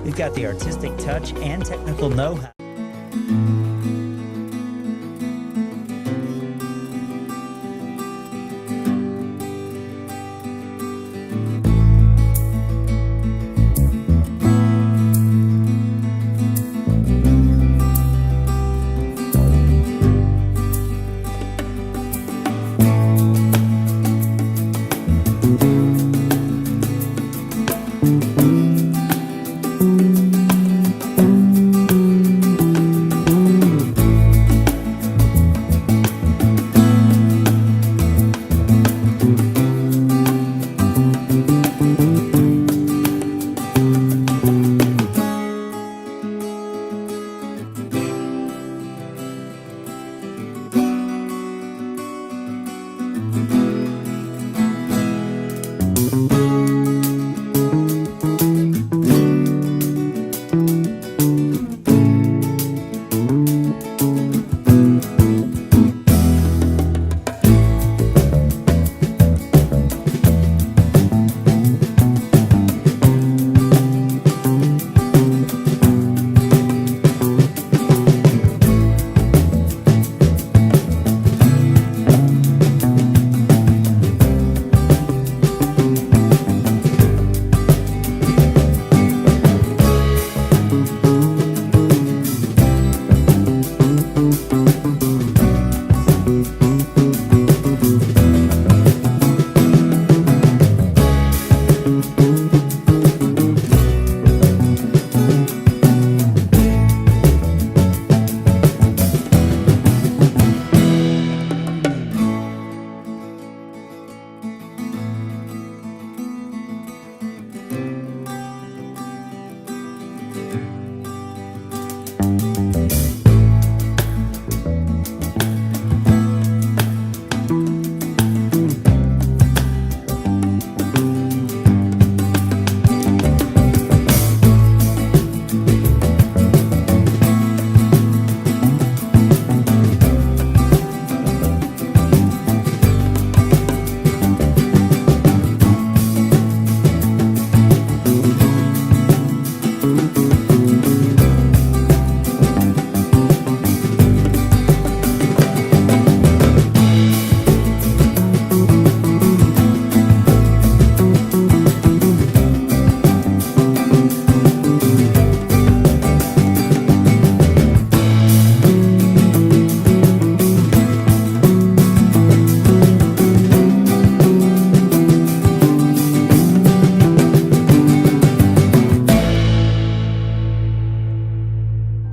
We've got the artistic touch and technical know-how.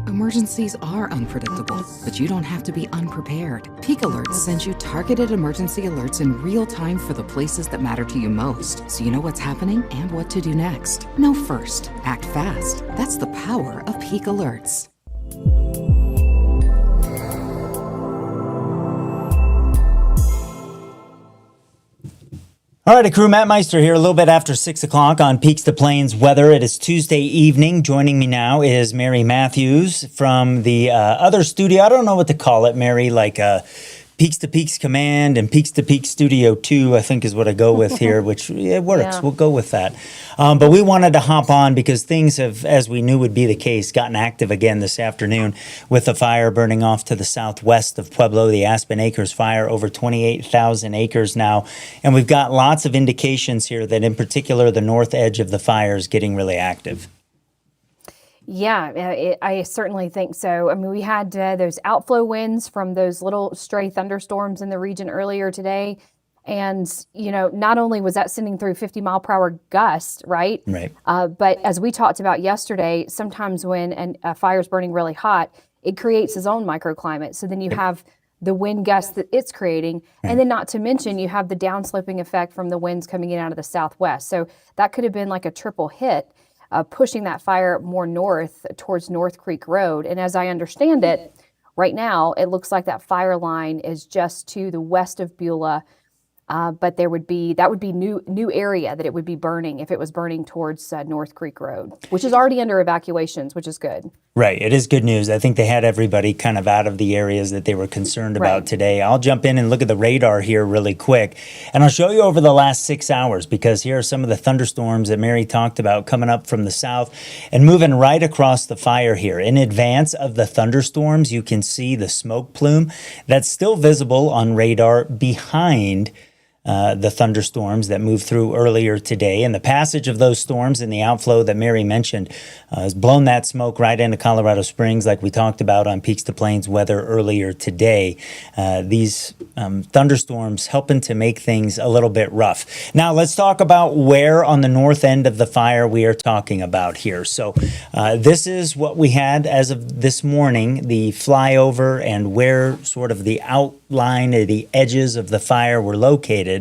Emergencies are unpredictable, but you don't have to be unprepared. Peak Alerts sends you targeted emergency alerts in real time for the places that matter to you most, so you know what's happening and what to do next. Know first, act fast. That's the power of Peak Alerts. All right, a crew, Matt Meister here, a little bit after 6 o'clock on Peaks to Plains weather. It is Tuesday evening. Joining me now is Mary Matthews from the other studio. I don't know what to call it, Mary, like Peaks to Peaks Command and Peaks to Peaks Studio 2, I think is what I go with here, which it works. Yeah. We'll go with that. But we wanted to hop on because things have, as we knew would be the case, gotten active again this afternoon with the fire burning off to the southwest of Pueblo, the Aspen Acres Fire, over 28,000 acres now. And we've got lots of indications here that in particular the north edge of the fire is getting really active. Yeah, I certainly think so. I mean, we had those outflow winds from those little stray thunderstorms in the region earlier today. And, you know, not only was that sending through 50-mile-per-hour gusts, right? Right. But as we talked about yesterday, sometimes when a fire's burning really hot, it creates its own microclimate. So then you have the wind gusts that it's creating. Right. And then not to mention, you have the downsloping effect from the winds coming in out of the southwest. So that could have been like a triple hit. Pushing that fire more north towards North Creek Road. And as I understand it, right now, it looks like that fire line is just to the west of Beulah, But that would be new area that it would be burning if it was burning towards North Creek Road, which is already under evacuations, which is good. Right. It is good news. I think they had everybody kind of out of the areas that they were concerned about Right. today. I'll jump in and look at the radar here really quick. And I'll show you over the last 6 hours, because here are some of the thunderstorms that Mary talked about coming up from the south and moving right across the fire here. In advance of the thunderstorms, you can see the smoke plume that's still visible on radar behind the thunderstorms that moved through earlier today. And the passage of those storms and the outflow that Mary mentioned has blown that smoke right into Colorado Springs, like we talked about on Peaks to Plains weather earlier today. These thunderstorms helping to make things a little bit rough. Now, let's talk about where on the north end of the fire we are talking about here. So this is what we had as of this morning, the flyover and where sort of the outline or the edges of the fire were located.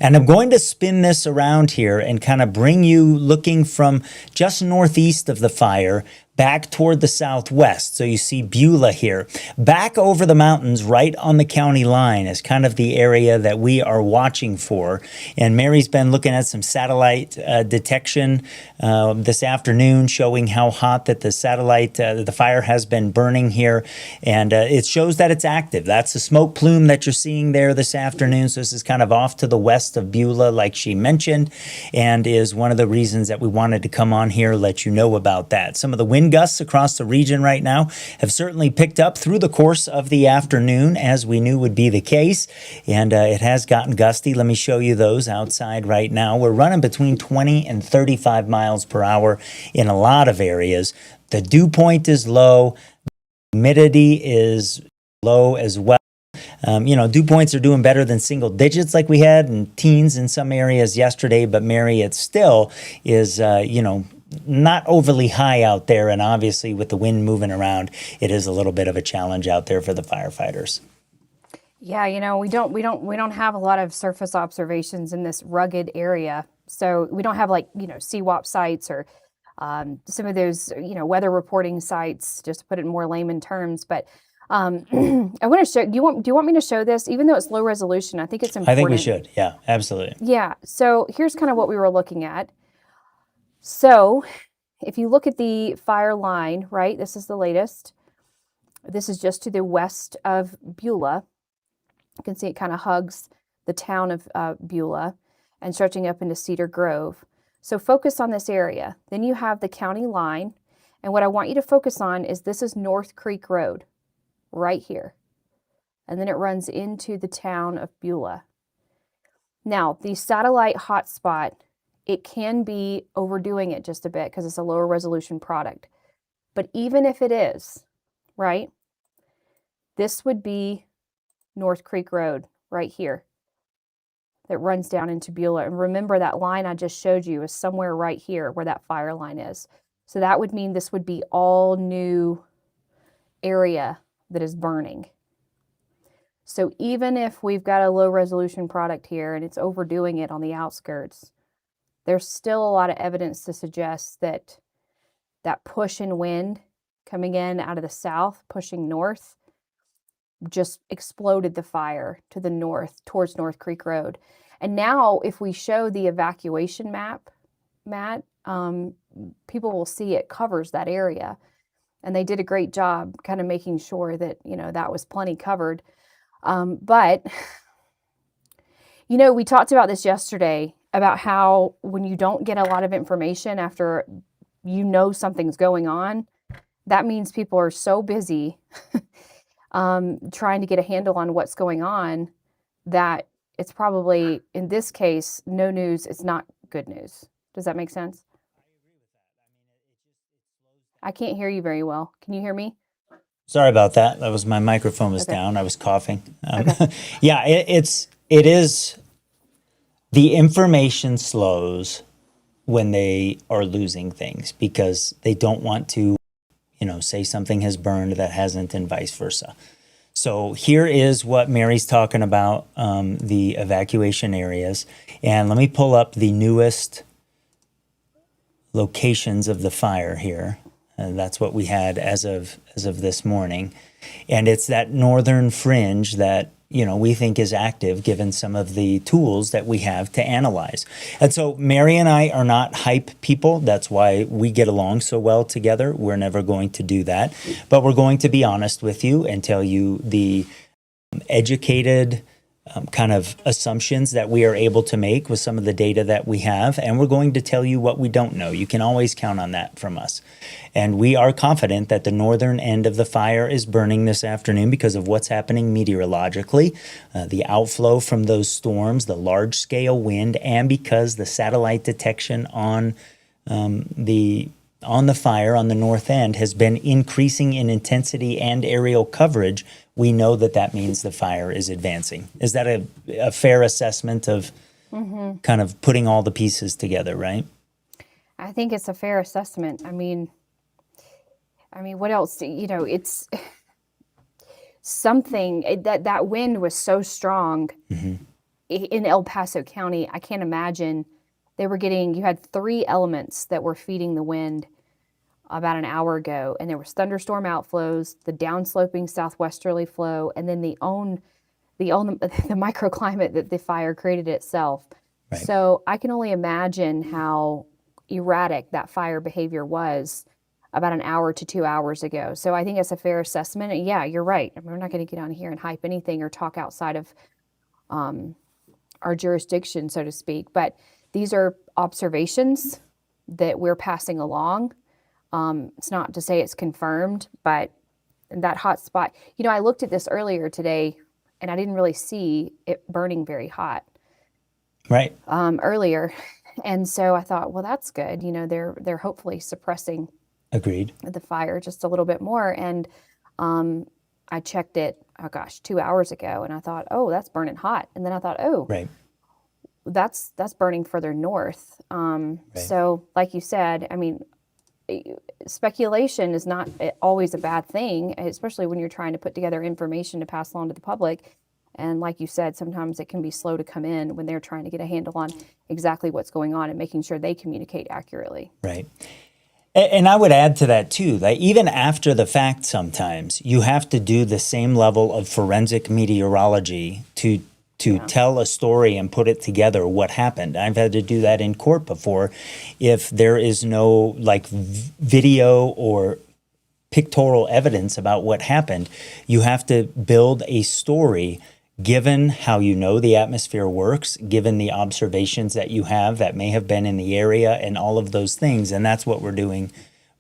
And I'm going to spin this around here and kind of bring you looking from just northeast of the fire back toward the southwest. So you see Beulah here. Back over the mountains, right on the county line, is kind of the area that we are watching for. And Mary's been looking at some satellite detection this afternoon, showing how hot that the satellite, the fire has been burning here. And it shows that it's active. That's the smoke plume that you're seeing there this afternoon. So this is kind of off to the west of Beulah, like she mentioned, and is one of the reasons that we wanted to come on here, let you know about that. Some of the wind gusts across the region right now have certainly picked up through the course of the afternoon, as we knew would be the case, and it has gotten gusty. Let me show you those outside right now. We're running between 20 and 35 miles per hour in a lot of areas. The dew point is low. Humidity is low as well. Dew points are doing better than single digits like we had in teens in some areas yesterday, but Mary, it still is, not overly high out there, and obviously with the wind moving around, it is a little bit of a challenge out there for the firefighters. Yeah, we don't have a lot of surface observations in this rugged area, so we don't have CWAP sites or some of those weather reporting sites, just to put it in more layman terms. But I want to show. Do you want me to show this, even though it's low resolution? I think it's important. I think we should. Yeah, absolutely. Yeah. So here's kind of what we were looking at. So if you look at the fire line, right, this is the latest. This is just to the west of Beulah. You can see it kind of hugs the town of Beulah and stretching up into Cedar Grove. So focus on this area. Then you have the county line. And what I want you to focus on is this is North Creek Road right here. And then it runs into the town of Beulah. Now, the satellite hotspot, it can be overdoing it just a bit because it's a lower resolution product. But even if it is, right, this would be North Creek Road right here that runs down into Beulah. And remember, that line I just showed you is somewhere right here where that fire line is. So that would mean this would be all new area that is burning. So even if we've got a low resolution product here and it's overdoing it on the outskirts, there's still a lot of evidence to suggest that that push in wind coming in out of the south, pushing north, just exploded the fire to the north towards North Creek Road. And now if we show the evacuation map, Matt, people will see it covers that area. And they did a great job kind of making sure that, that was plenty covered. But we talked about this yesterday about how when you don't get a lot of information after something's going on, that means people are so busy trying to get a handle on what's going on that it's probably, in this case, no news, it's not good news. Does that make sense? I can't hear you very well. Can you hear me? Sorry about that. That was my microphone was Okay. down. I was coughing. Okay. Yeah, it is. The information slows when they are losing things because they don't want to, say something has burned that hasn't, and vice versa. So here is what Mary's talking about, the evacuation areas. And let me pull up the newest locations of the fire here. And that's what we had as of this morning. And it's that northern fringe that we think is active given some of the tools that we have to analyze. And so Mary and I are not hype people. That's why we get along so well together. We're never going to do that. But we're going to be honest with you and tell you the educated kind of assumptions that we are able to make with some of the data that we have, and we're going to tell you what we don't know. You can always count on that from us. And we are confident that the northern end of the fire is burning this afternoon because of what's happening meteorologically, the outflow from those storms, the large-scale wind, and because the satellite detection on the fire on the north end has been increasing in intensity and aerial coverage. We know that means the fire is advancing. Is that a fair assessment of kind of putting all the pieces together, right? I think it's a fair assessment. I mean, what else? It's something that wind was so strong in El Paso County. I can't imagine you had 3 elements that were feeding the wind about an hour ago, and there was thunderstorm outflows, the downsloping southwesterly flow, and then the microclimate that the fire created itself. Right. So I can only imagine how erratic that fire behavior was about an hour to 2 hours ago. So I think it's a fair assessment. And yeah, you're right. We're not going to get on here and hype anything or talk outside of our jurisdiction, so to speak. But these are observations that we're passing along. It's not to say it's confirmed, but that hot spot, I looked at this earlier today and I didn't really see it burning very hot. Right. Earlier. And so I thought, well, that's good. They're hopefully suppressing Agreed. The fire just a little bit more. And I checked it, 2 hours ago, and I thought, oh, that's burning hot. And then I thought, oh, right. That's burning further north. Right. So like you said, speculation is not always a bad thing, especially when you're trying to put together information to pass along to the public. And like you said, sometimes it can be slow to come in when they're trying to get a handle on exactly what's going on and making sure they communicate accurately. Right. And I would add to that too, that even after the fact, sometimes you have to do the same level of forensic meteorology to tell a story and put it together, what happened. I've had to do that in court before. If there is no video or pictorial evidence about what happened, you have to build a story given how the atmosphere works, given the observations that you have that may have been in the area and all of those things. And that's what we're doing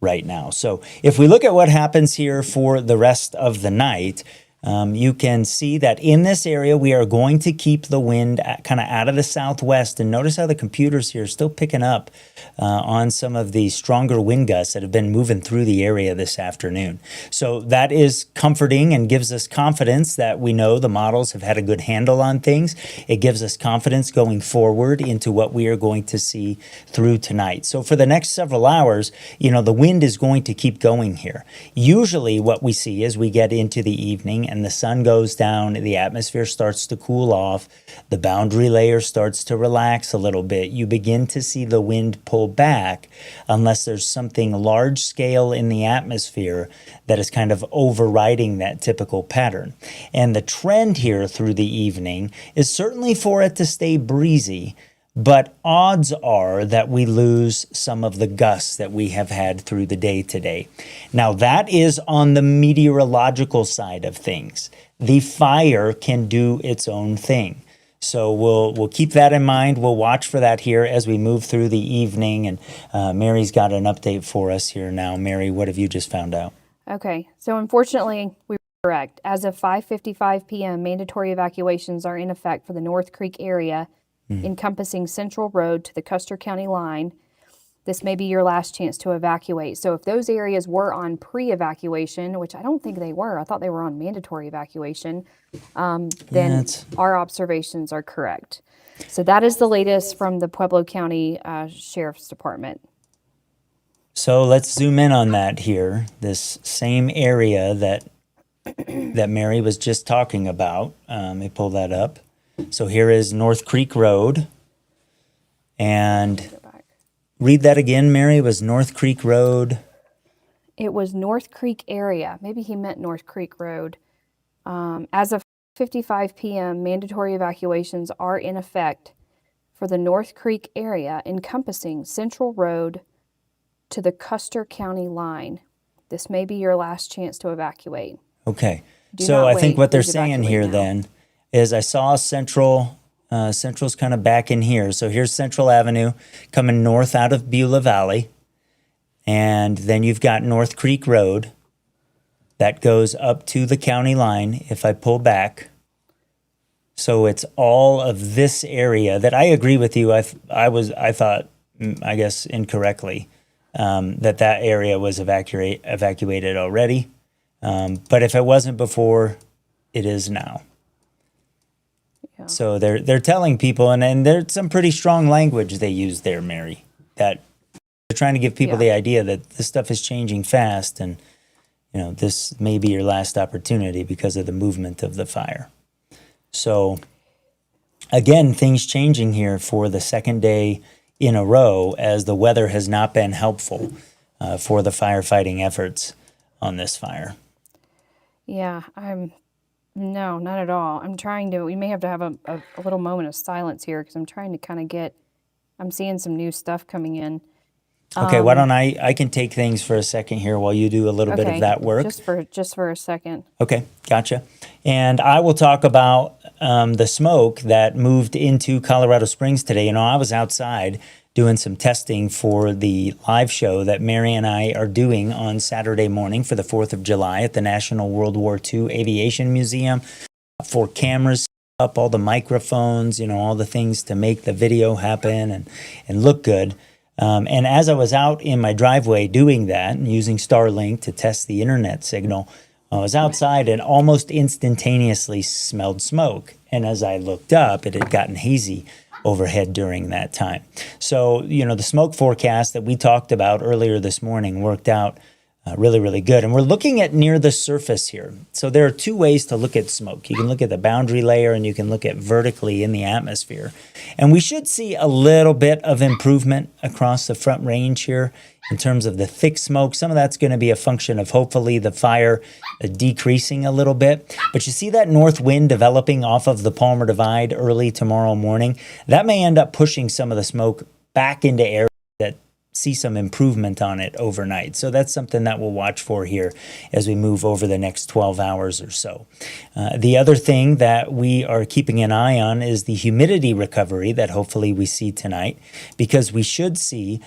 right now. So if we look at what happens here for the rest of the night, you can see that in this area, we are going to keep the wind kind of out of the southwest. And notice how the computers here are still picking up on some of the stronger wind gusts that have been moving through the area this afternoon. So that is comforting and gives us confidence that we know the models have had a good handle on things. It gives us confidence going forward into what we are going to see through tonight. So for the next several hours, the wind is going to keep going here. Usually what we see as we get into the evening and the sun goes down, the atmosphere starts to cool off, the boundary layer starts to relax a little bit. You begin to see the wind pull back unless there's something large scale in the atmosphere that is kind of overriding that typical pattern. And the trend here through the evening is certainly for it to stay breezy, but odds are that we lose some of the gusts that we have had through the day today. Now, that is on the meteorological side of things. The fire can do its own thing. So we'll keep that in mind. We'll watch for that here as we move through the evening. And Mary's got an update for us here now. Mary, what have you just found out? Okay, so unfortunately, we were correct. As of 5:55 p.m., mandatory evacuations are in effect for the North Creek area, encompassing Central Road to the Custer County line. This may be your last chance to evacuate. So if those areas were on pre-evacuation, which I don't think they were, I thought they were on mandatory evacuation, then our observations are correct. So that is the latest from the Pueblo County Sheriff's Department. So let's zoom in on that here. This same area that Mary was just talking about. Let me pull that up. So here is North Creek Road. And read that again, Mary. It was North Creek Road. It was North Creek area. Maybe he meant North Creek Road. As of 5:55 p.m., mandatory evacuations are in effect for the North Creek area encompassing Central Road to the Custer County line. This may be your last chance to evacuate. Okay. Do So not I think wait. what they're Please saying evacuate here now. then is I saw Central, Central's kind of back in here. So here's Central Avenue coming north out of Beulah Valley. And then you've got North Creek Road that goes up to the county line if I pull back. So it's all of this area that I agree with you. I thought, I guess incorrectly, that area was evacuated already. But if it wasn't before, it is now. Yeah. So they're telling people, and there's some pretty strong language they use there, Mary, that they're trying to give people the idea that this stuff is changing fast, and this may be your last opportunity because of the movement of the fire. So again, things changing here for the second day in a row as the weather has not been helpful for the firefighting efforts on this fire. Yeah, no, not at all. I'm trying to, we may have to have a little moment of silence here because I'm trying to kind of I'm seeing some new stuff coming in. Okay, why don't I can take things for a second here while you do a little bit of that work. Just for a second. Okay, gotcha. And I will talk about the smoke that moved into Colorado Springs today. I was outside doing some testing for the live show that Mary and I are doing on Saturday morning for the 4th of July at the National World War II Aviation Museum. For cameras up, all the microphones, all the things to make the video happen and look good. And as I was out in my driveway doing that and using Starlink to test the internet signal, I was outside and almost instantaneously smelled smoke. And as I looked up, it had gotten hazy overhead during that time. So, the smoke forecast that we talked about earlier this morning worked out really, really good. And we're looking at near the surface here. So there are two ways to look at smoke. You can look at the boundary layer and you can look at vertically in the atmosphere. And we should see a little bit of improvement across the Front Range here in terms of the thick smoke. Some of that's going to be a function of hopefully the fire decreasing a little bit. But you see that north wind developing off of the Palmer Divide early tomorrow morning. That may end up pushing some of the smoke back into areas that see some improvement on it overnight. So that's something that we'll watch for here as we move over the next 12 hours or so. The other thing that we are keeping an eye on is the humidity recovery that hopefully we see tonight, because we should see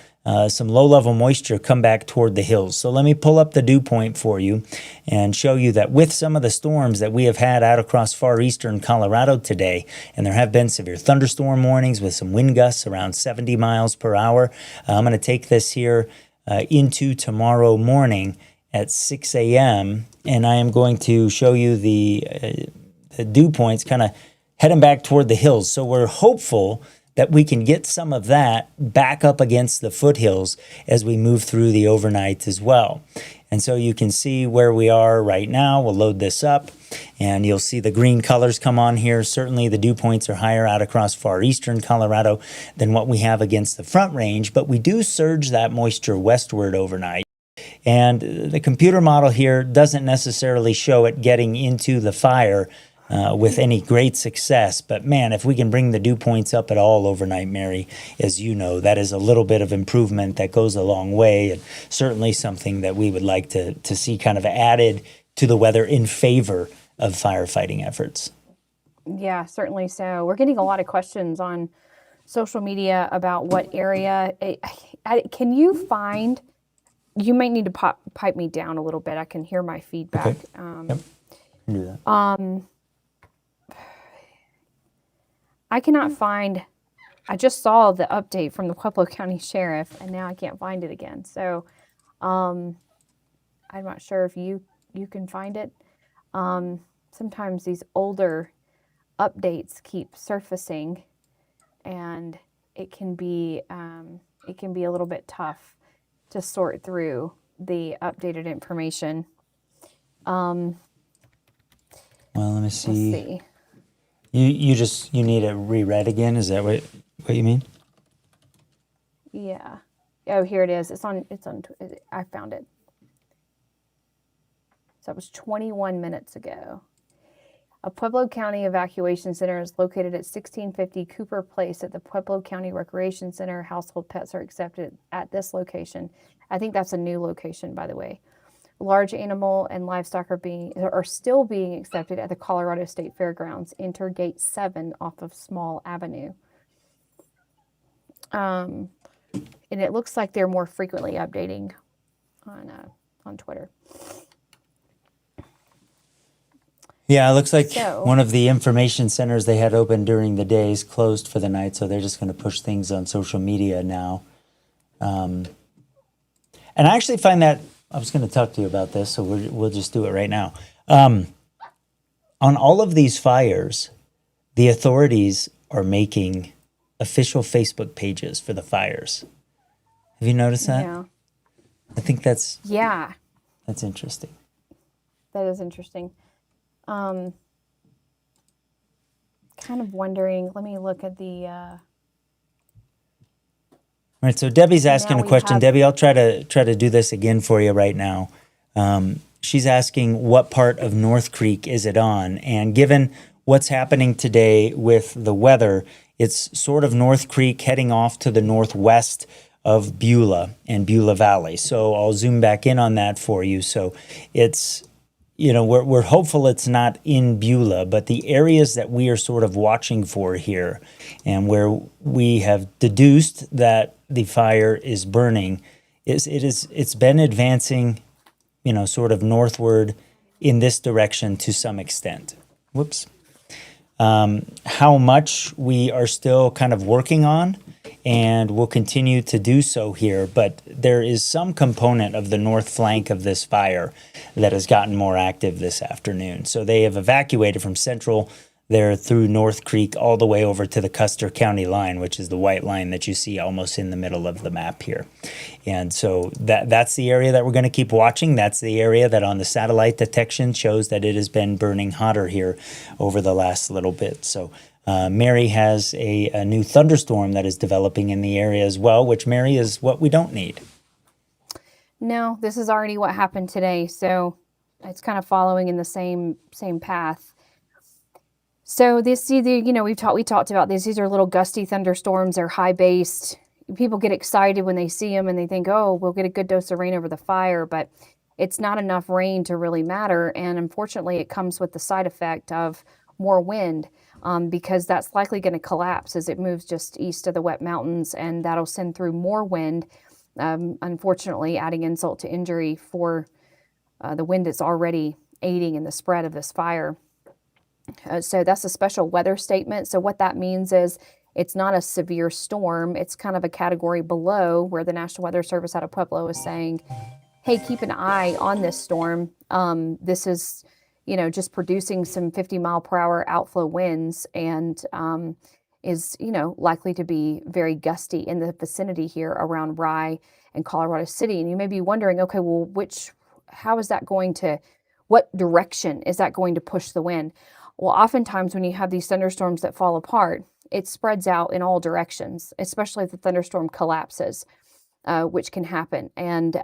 some low-level moisture come back toward the hills. So let me pull up the dew point for you and show you that with some of the storms that we have had out across far eastern Colorado today, and there have been severe thunderstorm warnings with some wind gusts around 70 miles per hour. I'm going to take this here into tomorrow morning at 6 a.m., and I am going to show you the dew points kind of heading back toward the hills. So we're hopeful that we can get some of that back up against the foothills as we move through the overnight as well. And so you can see where we are right now. We'll load this up and you'll see the green colors come on here. Certainly the dew points are higher out across far eastern Colorado than what we have against the Front Range, but we do surge that moisture westward overnight. And the computer model here doesn't necessarily show it getting into the fire with any great success. But man, if we can bring the dew points up at all overnight, Mary, as you know, that is a little bit of improvement that goes a long way, and certainly something that we would like to see kind of added to the weather in favor of firefighting efforts. Yeah, certainly so. We're getting a lot of questions on social media about what area. Can you find, you might need to pipe me down a little bit. I can hear my feedback. Okay. Yep. Do that. I cannot find, I just saw the update from the Pueblo County Sheriff and now I can't find it again. So I'm not sure if you can find it. Sometimes these older updates keep surfacing and it can be a little bit tough to sort through the updated information. Well, let me see. Let's see. You need it reread again? Is that what you mean? Yeah. Oh, here it is. I found it. So it was 21 minutes ago. A Pueblo County Evacuation Center is located at 1650 Cooper Place at the Pueblo County Recreation Center. Household pets are accepted at this location. I think that's a new location, by the way. Large animal and livestock are still being accepted at the Colorado State Fairgrounds. Enter gate 7 off of Small Avenue. And it looks like they're more frequently updating on Twitter. Yeah, it looks like So- one of the information centers they had open during the day is closed for the night, so they're just going to push things on social media now. And I actually find that, I was going to talk to you about this, so we'll just do it right now. On all of these fires, the authorities are making official Facebook pages for the fires. Have you noticed that? Yeah. I think that's Yeah, interesting. that is interesting. Kind of wondering, let me look at the, All right, so Debbie's asking Now a we question. have- Debbie, I'll try to do this again for you right now. She's asking what part of North Creek is it on? And given what's happening today with the weather, it's sort of North Creek heading off to the northwest of Beulah and Beulah Valley. So I'll zoom back in on that for you. So it's, you know, we're hopeful it's not in Beulah, but the areas that we are sort of watching for here and where we have deduced that the fire is burning it's been advancing, you know, sort of northward in this direction to some extent. Whoops. How much we are still kind of working on, and we'll continue to do so here, but there is some component of the north flank of this fire that has gotten more active this afternoon. So they have evacuated from central there through North Creek all the way over to the Custer County line, which is the white line that you see almost in the middle of the map here. And so that's the area that we're going to keep watching. That's the area that on the satellite detection shows that it has been burning hotter here over the last little bit. So Mary has a new thunderstorm that is developing in the area as well, which, Mary, is what we don't need. no, this is already what happened today. So it's kind of following in the same path. So this either, you know, we talked about this. These are little gusty thunderstorms. They're high based. People get excited when they see them and they think, oh, we'll get a good dose of rain over the fire, but it's not enough rain to really matter. And unfortunately, it comes with the side effect of more wind because that's likely going to collapse as it moves just east of the wet mountains, and that'll send through more wind, unfortunately, adding insult to injury for the wind that's already aiding in the spread of this fire. So that's a special weather statement. So what that means is it's not a severe storm. It's kind of a category below where the National Weather Service out of Pueblo is saying, hey, keep an eye on this storm. This is, you know, just producing some 50-mile-per-hour outflow winds and is, you know, likely to be very gusty in the vicinity here around Rye and Colorado City. And you may be wondering, okay, well, how is that going to, what direction is that going to push the wind? Well, oftentimes when you have these thunderstorms that fall apart, it spreads out in all directions, especially if the thunderstorm collapses, which can happen. And,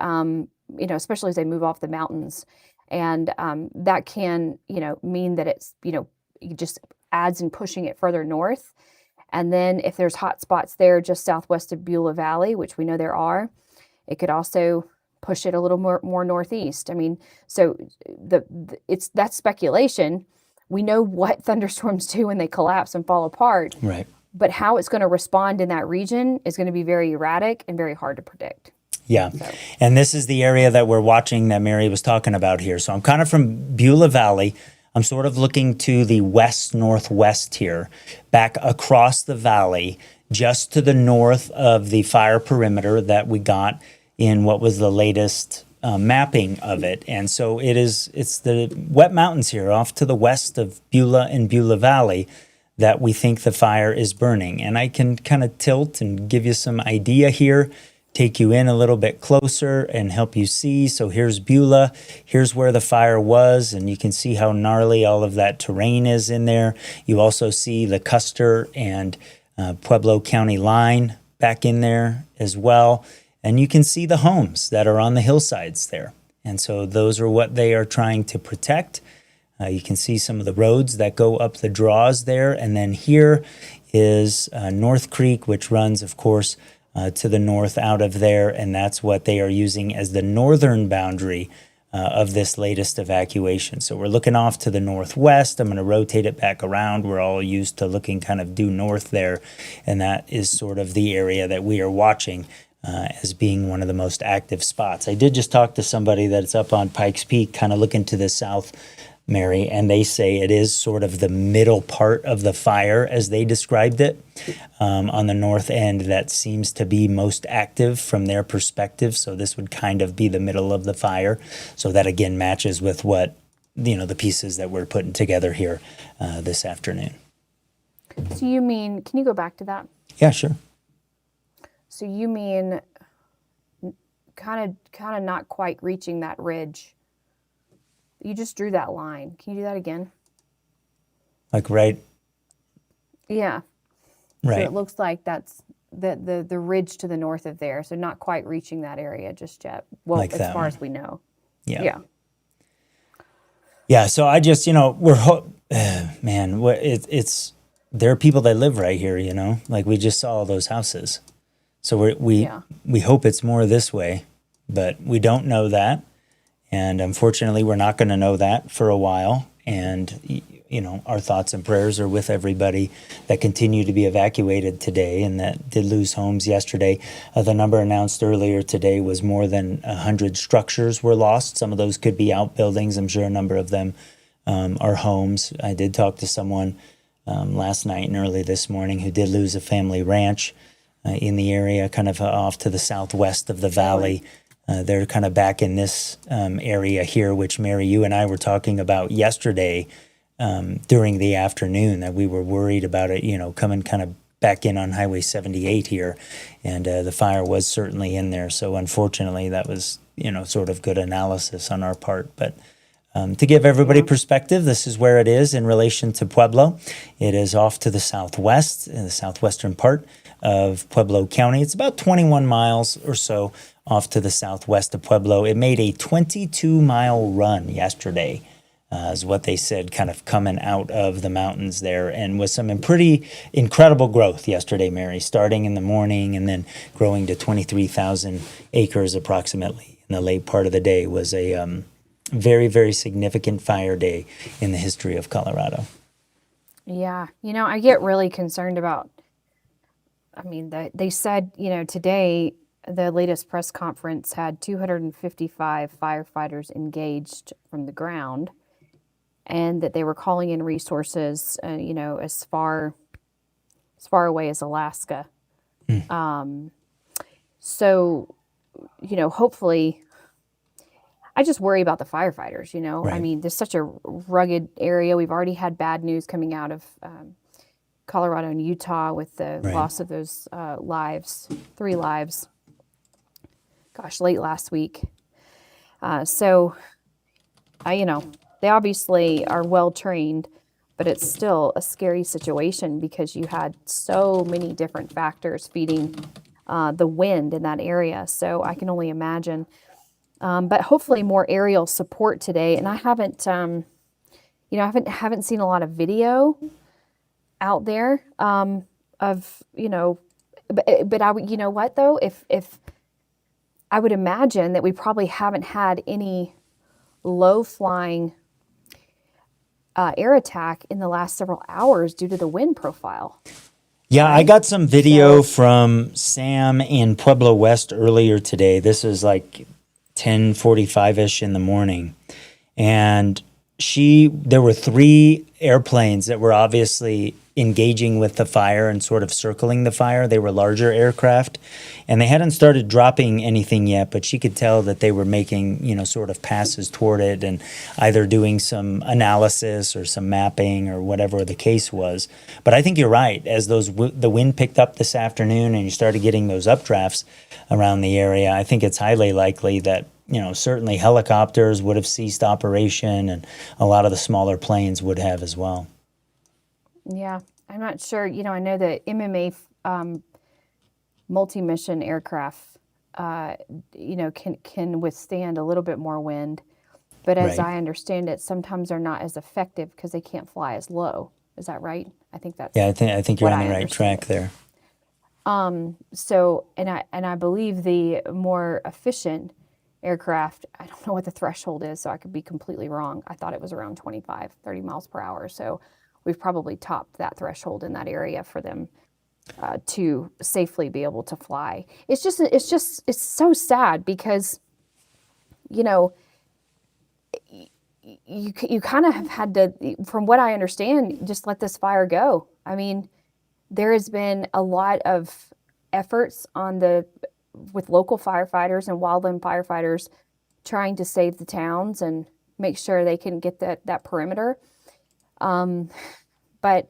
you know, especially as they move off the mountains. And that can, you know, mean that it's, you know, it just adds in pushing it further north. And then if there's hot spots there just southwest of Beulah Valley, which we know there are, it could also push it a little more northeast. I mean, so that's speculation. We know what thunderstorms do when they collapse and fall apart. Right. But how it's going to respond in that region is going to be very erratic and very hard to predict. Yeah. So. And this is the area that we're watching that Mary was talking about here. So I'm kind of from Beulah Valley. I'm sort of looking to the west-northwest here, back across the valley, just to the north of the fire perimeter that we got in what was the latest mapping of it. And so it's the wet mountains here off to the west of Beulah and Beulah Valley that we think the fire is burning. And I can kind of tilt and give you some idea here, take you in a little bit closer and help you see. So here's Beulah, here's where the fire was, and you can see how gnarly all of that terrain is in there. You also see the Custer and Pueblo County line back in there as well. And you can see the homes that are on the hillsides there. And so those are what they are trying to protect. You can see some of the roads that go up the draws there. And then here is North Creek, which runs, of course, to the north out of there. And that's what they are using as the northern boundary of this latest evacuation. So we're looking off to the northwest. I'm going to rotate it back around. We're all used to looking kind of due north there. And that is sort of the area that we are watching as being one of the most active spots. I did just talk to somebody that's up on Pikes Peak, kind of looking to the south, Mary, and they say it is sort of the middle part of the fire, as they described it, on the north end that seems to be most active from their perspective. So this would kind of be the middle of the fire. So that again matches with what, the pieces that we're putting together here this afternoon. So you mean, can you go back to that? Yeah, sure. So you mean kind of not quite reaching that ridge. You just drew that line. Can you do that again? Like right? Yeah. Right. So it looks like that's the ridge to the north of there. So not quite reaching that area just yet. Well, Like as that far one. as we know. Yeah. Yeah. Yeah. So I just, man, it's there are people that live right here, like we just saw all those houses. So we hope it's more this way, but we don't know that. And unfortunately, we're not going to know that for a while. And, our thoughts and prayers are with everybody that continue to be evacuated today and that did lose homes yesterday. The number announced earlier today was more than 100 structures were lost. Some of those could be outbuildings. I'm sure a number of them are homes. I did talk to someone last night and early this morning who did lose a family ranch in the area, kind of off to the southwest of the valley. They're kind of back in this area here, which Mary, you and I were talking about yesterday during the afternoon, that we were worried about it, coming kind of back in on Highway 78 here. And the fire was certainly in there. So unfortunately, that was, sort of good analysis on our part. But to give everybody perspective, this is where it is in relation to Pueblo. It is off to the southwest, in the southwestern part of Pueblo County. It's about 21 miles or so off to the southwest of Pueblo. It made a 22-mile run yesterday, is what they said, kind of coming out of the mountains there, and with some pretty incredible growth yesterday, Mary, starting in the morning and then growing to 23,000 acres approximately in the late part of the day. Was a very, very significant fire day in the history of Colorado. Yeah. I get really concerned about, they said, today, the latest press conference had 255 firefighters engaged from the ground, and that they were calling in resources, as far away as Alaska. So, hopefully, I just worry about the firefighters, Right. There's such a rugged area. We've already had bad news coming out of Colorado and Utah with the Right. loss of those 3 lives. Gosh, late last week. So, they obviously are well trained, but it's still a scary situation because you had so many different factors feeding the wind in that area. So I can only imagine. But hopefully more aerial support today. And I haven't, haven't seen a lot of video out there of, but I would, what though, if I would imagine that we probably haven't had any low flying air attack in the last several hours due to the wind profile. Yeah, I got some video from Sam in Pueblo West earlier today. This is like 10:45-ish in the morning. And there were 3 airplanes that were obviously engaging with the fire and sort of circling the fire. They were larger aircraft, and they hadn't started dropping anything yet, but she could tell that they were making, sort of passes toward it and either doing some analysis or some mapping or whatever the case was. But I think you're right. As the wind picked up this afternoon and you started getting those updrafts around the area, I think it's highly likely that certainly helicopters would have ceased operation, and a lot of the smaller planes would have as well. Yeah, I'm not sure. I know that MMA multi-mission aircraft, can withstand a little bit more wind. But as Right. I understand it, sometimes they're not as effective because they can't fly as low. Is that right? I think that's Yeah, I think you're what on the I right understand track it. there. So, and I believe the more efficient aircraft, I don't know what the threshold is, so I could be completely wrong. I thought it was around 25, 30 miles per hour. So we've probably topped that threshold in that area for them to safely be able to fly. It's so sad because, you know, you kind of have had to, from what I understand, just let this fire go. I mean, there has been a lot of efforts with local firefighters and wildland firefighters trying to save the towns and make sure they can get that perimeter. But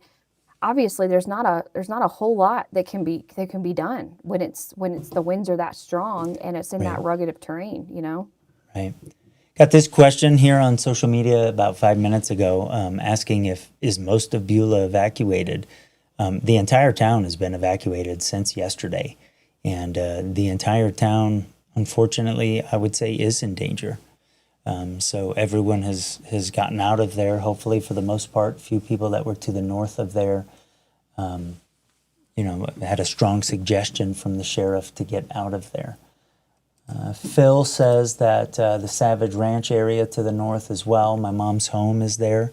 obviously, there's not a whole lot that can be done when it's the winds are that strong and it's in Right. that rugged terrain. Right. Got this question here on social media about 5 minutes ago, asking is most of Beulah evacuated? The entire town has been evacuated since yesterday, and the entire town, unfortunately, I would say, is in danger. So everyone has gotten out of there, hopefully for the most part. Few people that were to the north of there, had a strong suggestion from the sheriff to get out of there. Phil says that the Savage Ranch area to the north as well. My mom's home is there.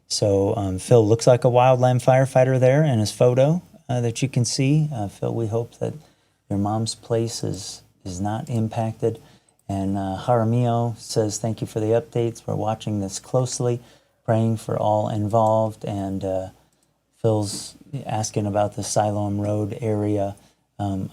So Phil looks like a wildland firefighter there in his photo that you can see. Phil, we hope that your mom's place is not impacted. And Jaramillo says, thank you for the updates. We're watching this closely, praying for all involved. And Phil's asking about the Siloam Road area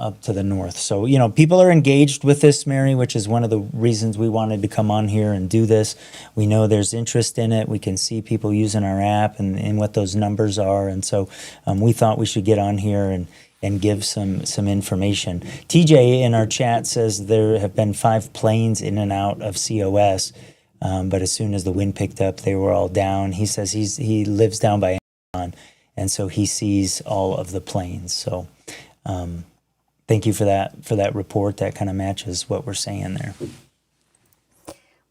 up to the north. So, people are engaged with this, Mary, which is one of the reasons we wanted to come on here and do this. We know there's interest in it. We can see people using our app and what those numbers are. And so we thought we should get on here and give some information. TJ in our chat says there have been 5 planes in and out of COS, but as soon as the wind picked up, they were all down. He says he lives down by Amazon, and so he sees all of the planes. So thank you for that report. That kind of matches what we're saying there.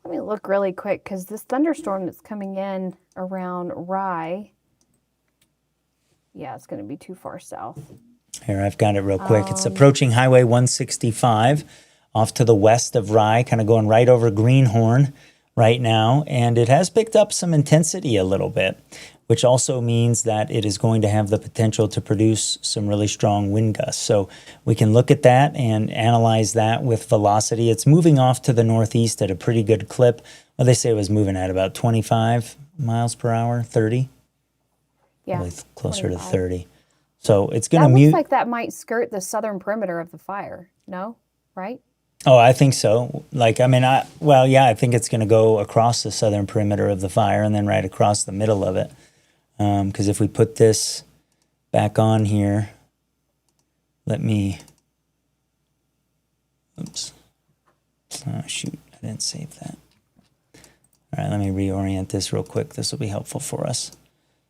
Let me look really quick because this thunderstorm that's coming in around Rye, yeah, it's going to be too far south. Here, I've got it real quick. It's approaching Highway 165 off to the west of Rye, kind of going right over Greenhorn right now. And it has picked up some intensity a little bit, which also means that it is going to have the potential to produce some really strong wind gusts. So we can look at that and analyze that with velocity. It's moving off to the northeast at a pretty good clip. Well, they say it was moving at about 25 miles per hour, 30? Yeah, Probably closer 25. to 30. So it's going That to looks mute. like that might skirt the southern perimeter of the fire. No, right? Oh, I think so. I think it's going to go across the southern perimeter of the fire and then right across the middle of it. Because if we put this back on here, oops. Oh, shoot, I didn't save that. All right, let me reorient this real quick. This will be helpful for us.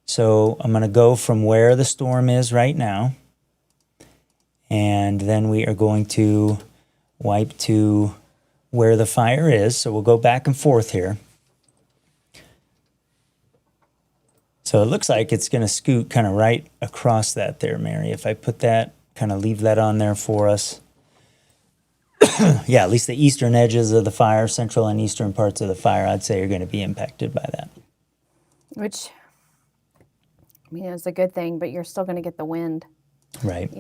So I'm going to go from where the storm is right now, and then we are going to wipe to where the fire is. So we'll go back and forth here. So it looks like it's going to scoot kind of right across that there, Mary. If I put that, kind of leave that on there for us. Yeah, at least the eastern edges of the fire, central and eastern parts of the fire, I'd say are going to be impacted by that. Which, it's a good thing, but you're still going to get the wind, Right.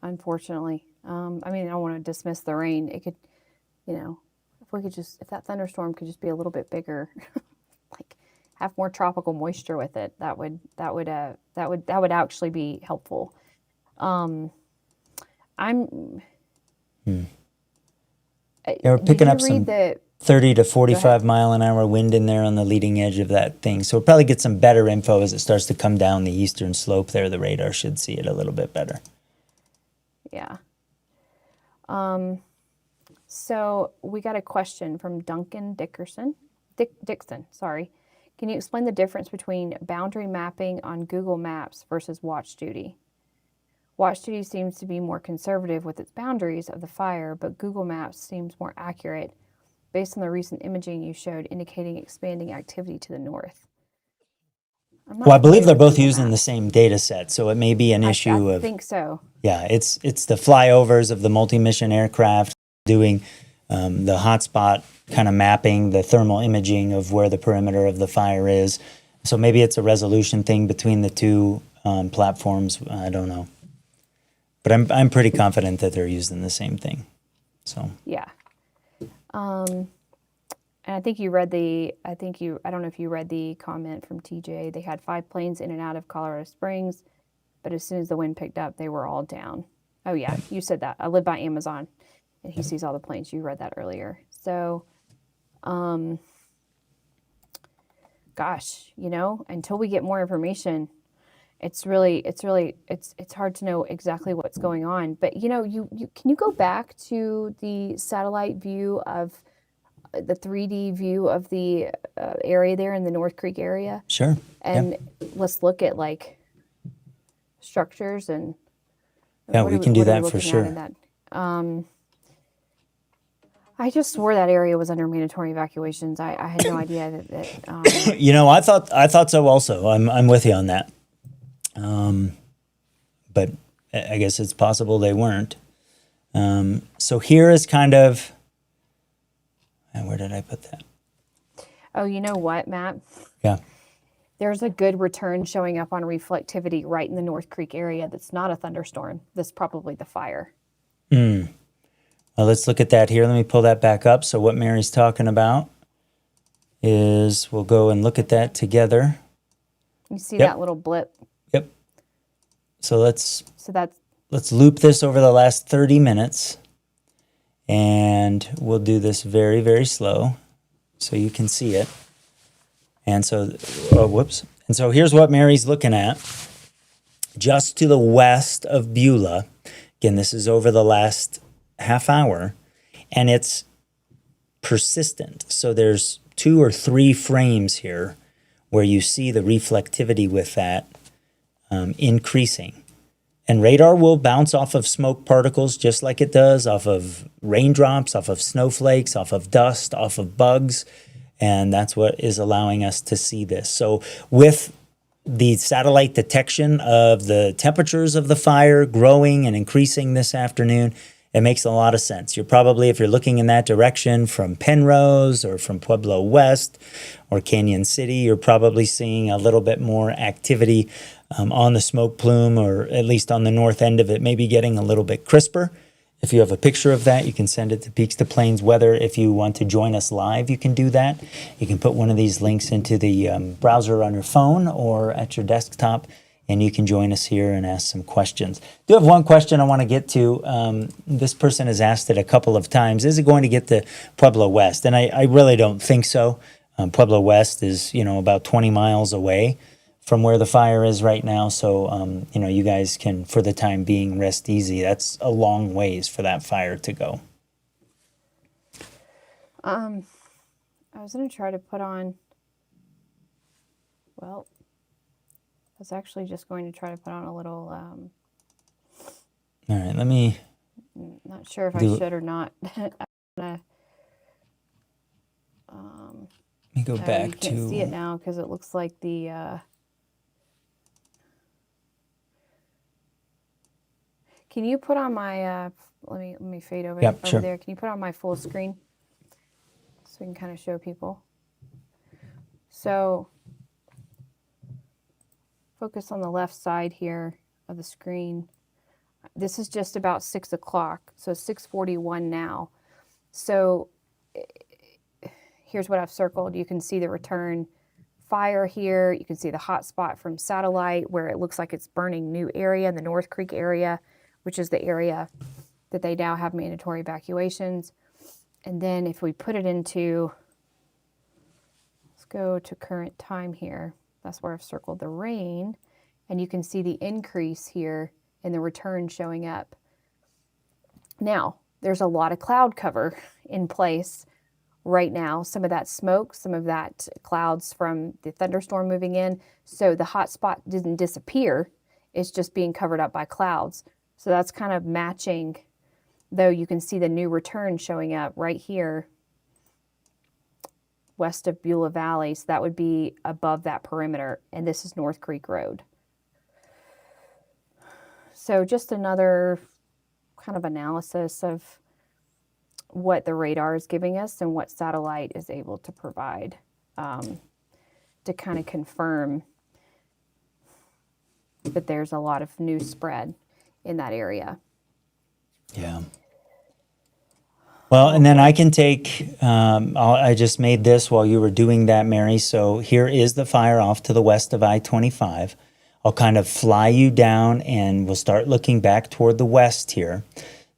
unfortunately. I don't want to dismiss the rain. It could, if that thunderstorm could just be a little bit bigger, like have more tropical moisture with it, that would actually be helpful. We're picking up Did you some read 30 to 45 mile an hour wind in there on the leading edge of that thing. So we'll probably get some better info as it starts to come down the eastern slope there. The radar should see it a little bit better. Yeah. So we got a question from Duncan Dixon, sorry. Can you explain the difference between boundary mapping on Google Maps versus Watch Duty? Watch Duty seems to be more conservative with its boundaries of the fire, but Google Maps seems more accurate based on the recent imaging you showed indicating expanding activity to the north. I'm not Well, I believe familiar they're with both Google using the Maps. same data set, so it may be an issue I of, think so. yeah, it's the flyovers of the multi-mission aircraft doing the hotspot kind of mapping, the thermal imaging of where the perimeter of the fire is. So maybe it's a resolution thing between the two platforms. I don't know, but I'm pretty confident that they're using the same thing. So Yeah. And I think you read I don't know if you read the comment from TJ. They had 5 planes in and out of Colorado Springs, but as soon as the wind picked up, they were all down. Oh yeah, you said that. I live by Amazon and he sees all the planes. You read that earlier. So, gosh, until we get more information, it's hard to know exactly what's going on. But you can you go back to the satellite view of the 3D view of the area there in the North Creek area, sure, and let's look at like structures and yeah, we can do what are we that for looking sure. at in that? I just swore that area was under mandatory evacuations. I had no idea that I thought so also. I'm with you on that. But I guess it's possible they weren't. So here is kind of, where did I put that? oh, you know what, Matt? Yeah. There's a good return showing up on reflectivity right in the North Creek area that's not a thunderstorm. That's probably the fire. Well, let's look at that here. Let me pull that back up. So what Mary's talking about is we'll go and look at that together. You see Yep. that little blip? Yep. So let's That's loop this over the last 30 minutes. And we'll do this very, very slow so you can see it. And so, whoops. And so here's what Mary's looking at. Just to the west of Beulah. Again, this is over the last half hour. And it's persistent. So there's 2 or 3 frames here where you see the reflectivity with that increasing. And radar will bounce off of smoke particles just like it does off of raindrops, off of snowflakes, off of dust, off of bugs. And that's what is allowing us to see this. So with the satellite detection of the temperatures of the fire growing and increasing this afternoon, it makes a lot of sense. You're probably, if you're looking in that direction from Penrose or from Pueblo West or Canyon City, you're probably seeing a little bit more activity on the smoke plume, or at least on the north end of it, maybe getting a little bit crisper. If you have a picture of that, you can send it to Peaks to Plains Weather. If you want to join us live, you can do that. You can put one of these links into the browser on your phone or at your desktop, and you can join us here and ask some questions. I do have one question I want to get to. This person has asked it a couple of times. Is it going to get to Pueblo West? And I really don't think so. Pueblo West is, about 20 miles away from where the fire is right now. So, you guys can, for the time being, rest easy. That's a long ways for that fire to go. I was going to try to put on, I was actually just going to try to put on a little, All right, let me... not sure if I should or not. Let me go back you can't see it now because it looks like the... Can you put on my, let me fade over, Yep, over sure. there. Can you put on my full screen so we can kind of show people? So focus on the left side here of the screen. This is just about 6 o'clock, so 6:41 now. So here's what I've circled. You can see the return fire here. You can see the hot spot from satellite where it looks like it's burning new area in the North Creek area, which is the area that they now have mandatory evacuations. And then if we put it into, let's go to current time here. That's where I've circled the rain. And you can see the increase here in the return showing up. Now, there's a lot of cloud cover in place right now. Some of that smoke, some of that clouds from the thunderstorm moving in. So the hot spot didn't disappear. It's just being covered up by clouds. So that's kind of matching, though you can see the new return showing up right here west of Beulah Valley. So that would be above that perimeter. And this is North Creek Road. So just another kind of analysis of what the radar is giving us and what satellite is able to provide, to kind of confirm that there's a lot of new spread in that area. Yeah. Well, and then I can take, I just made this while you were doing that, Mary. So here is the fire off to the west of I-25. I'll kind of fly you down and we'll start looking back toward the west here.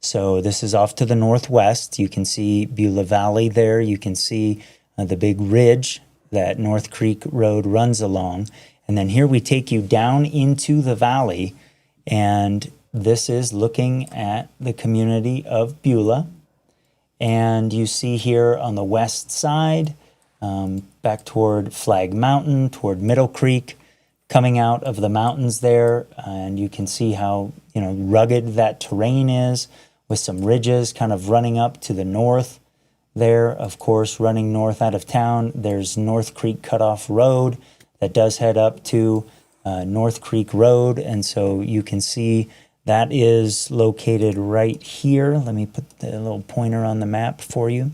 So this is off to the northwest. You can see Beulah Valley there. You can see the big ridge that North Creek Road runs along. And then here we take you down into the valley, and this is looking at the community of Beulah. And you see here on the west side, back toward Flag Mountain, toward Middle Creek, coming out of the mountains there, and you can see how, you know, rugged that terrain is, with some ridges kind of running up to the north there. Of course, running north out of town, there's North Creek Cutoff Road that does head up to North Creek Road, and so you can see that is located right here. Let me put the little pointer on the map for you.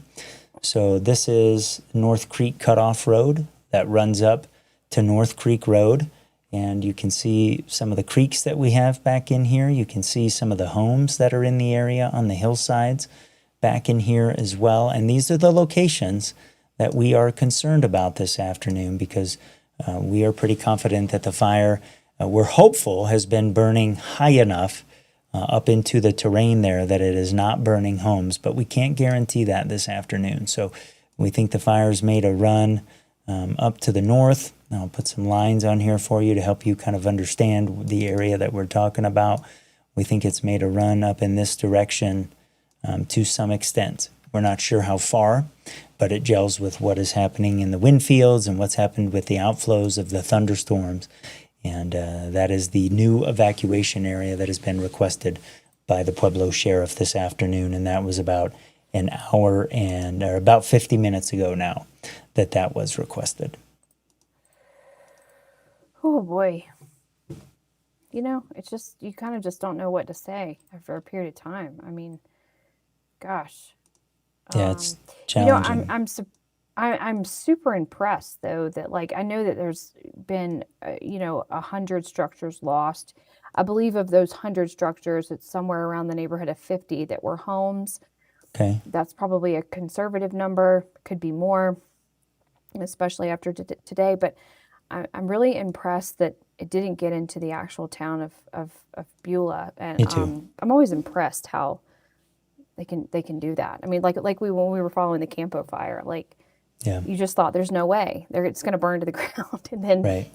So this is North Creek Cutoff Road that runs up to North Creek Road. And you can see some of the creeks that we have back in here. You can see some of the homes that are in the area on the hillsides back in here as well. And these are the locations that we are concerned about this afternoon, because we are pretty confident that the fire, we're hopeful, has been burning high enough up into the terrain there that it is not burning homes. But we can't guarantee that this afternoon. So we think the fire's made a run up to the north. I'll put some lines on here for you to help you kind of understand the area that we're talking about. We think it's made a run up in this direction to some extent. We're not sure how far, but it gels with what is happening in the wind fields and what's happened with the outflows of the thunderstorms. And that is the new evacuation area that has been requested by the Pueblo Sheriff this afternoon. And that was about an hour and, or about 50 minutes ago now that was requested. Oh boy. You know, it's just, you kind of just don't know what to say after a period of time. I mean, gosh. Yeah, it's You know, challenging. I'm super impressed though that, like, I know that there's been 100 structures lost. I believe of those 100 structures, it's somewhere around the neighborhood of 50 that were homes. Okay. That's probably a conservative number, could be more, especially after today. But I'm really impressed that it didn't get into the actual town of Beulah. And Me too. I'm always impressed how they can do that. I mean, when we were following the Campo fire, like, Yeah. you just thought there's no way it's going to burn to the ground. And then, Right.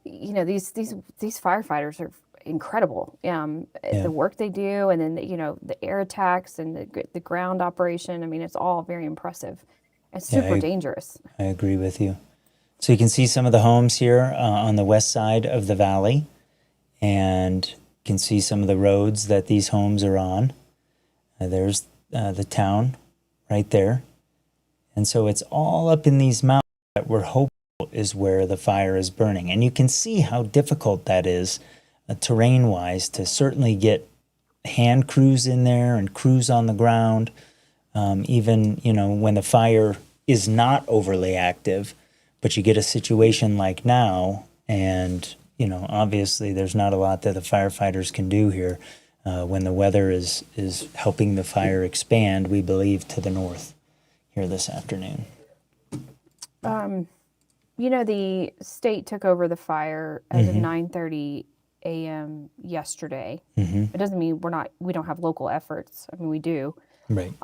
you know, these firefighters are incredible. Yeah. The work they do, and then the air attacks and the ground operation. I mean, it's all very impressive and super dangerous. I agree with you. So you can see some of the homes here on the west side of the valley, and you can see some of the roads that these homes are on. There's the town right there. And so it's all up in these mountains that we're hopeful is where the fire is burning. And you can see how difficult that is terrain-wise to certainly get hand crews in there and crews on the ground. Even, when the fire is not overly active, but you get a situation like now, and, obviously there's not a lot that the firefighters can do here when the weather is helping the fire expand, we believe, to the north here this afternoon. The state took over the fire as of 9:30 a.m. yesterday. It doesn't mean we don't have local efforts. I mean, we do. Right.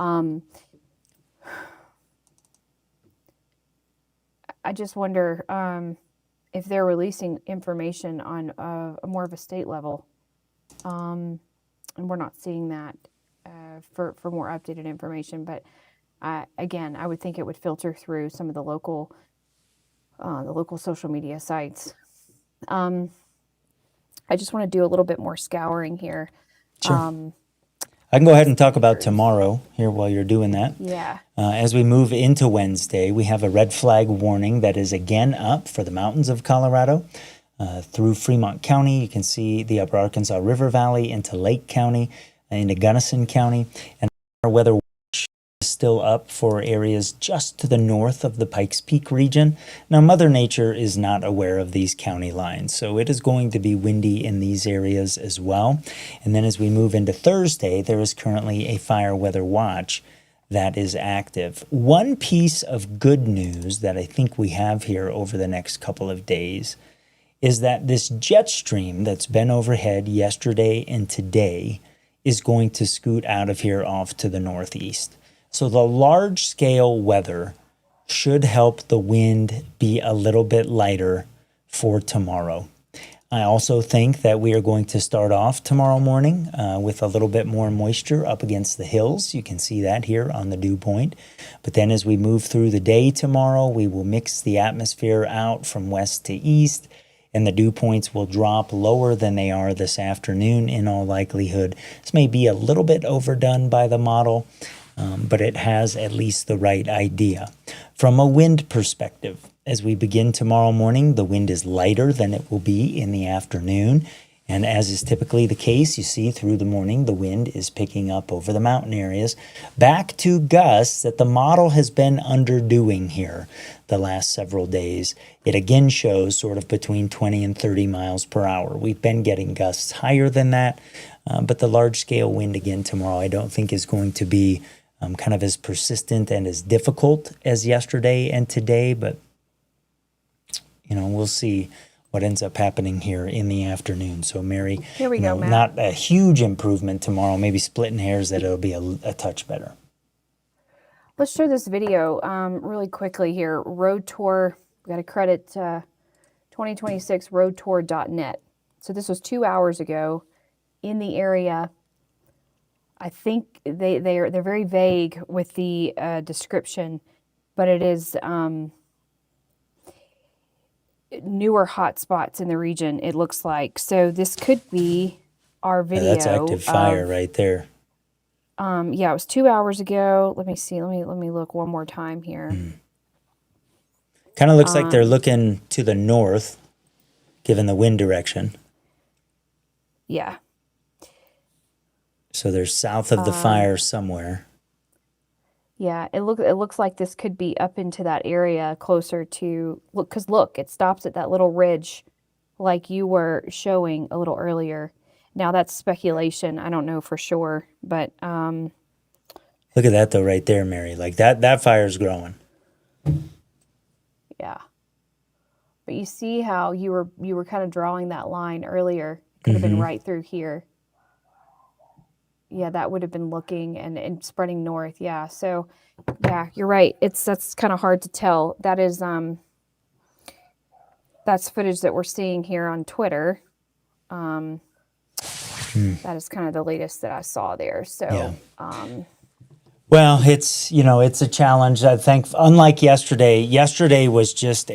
I just wonder if they're releasing information on more of a state level, and we're not seeing that for more updated information. But again, I would think it would filter through some of the local social media sites. I just want to do a little bit more scouring here. Sure. I can go ahead and talk about tomorrow here while you're doing that. Yeah. As we move into Wednesday, we have a red flag warning that is again up for the mountains of Colorado. Through Fremont County, you can see the upper Arkansas River Valley into Lake County, into Gunnison County. And our weather watch is still up for areas just to the north of the Pikes Peak region. Now, Mother Nature is not aware of these county lines, so it is going to be windy in these areas as well. And then as we move into Thursday, there is currently a fire weather watch that is active. One piece of good news that I think we have here over the next couple of days is that this jet stream that's been overhead yesterday and today is going to scoot out of here off to the northeast. So the large scale weather should help the wind be a little bit lighter for tomorrow. I also think that we are going to start off tomorrow morning with a little bit more moisture up against the hills. You can see that here on the dew point. But then as we move through the day tomorrow, we will mix the atmosphere out from west to east, and the dew points will drop lower than they are this afternoon in all likelihood. This may be a little bit overdone by the model, but it has at least the right idea. From a wind perspective, as we begin tomorrow morning, the wind is lighter than it will be in the afternoon. And as is typically the case, you see through the morning, the wind is picking up over the mountain areas. Back to gusts that the model has been underdoing here the last several days. It again shows sort of between 20 and 30 miles per hour. We've been getting gusts higher than that, but the large scale wind again tomorrow I don't think is going to be kind of as persistent and as difficult as yesterday and today, but we'll see what ends up happening here in the afternoon. So, Mary, Here we go, Matt. not a huge improvement tomorrow, maybe splitting hairs that it'll be a touch better. Let's show this video really quickly here. Road Tour, we got to credit 2026 roadtour.net. So this was 2 hours ago in the area. I think they're very vague with the description, but it is newer hotspots in the region, it looks like. So this could be our video. Yeah, that's active fire right there. Yeah, it was 2 hours ago. Let me see. Let me look one more time here. Kind of looks like they're looking to the north, given the wind direction. Yeah. So they're south of the fire somewhere. Yeah, it looks like this could be up into that area closer to, because look, it stops at that little ridge like you were showing a little earlier. Now that's speculation. I don't know for sure, but look at that though right there, Mary. Like that fire's growing. yeah. But you see how you were kind of drawing that line earlier. It could have been right through here. Yeah, that would have been looking and spreading north. Yeah. So, yeah, you're right. That's kind of hard to tell. That is that's footage that we're seeing here on Twitter. That is kind of the latest that I saw there. So, yeah. Well, it's a challenge. I think unlike yesterday was just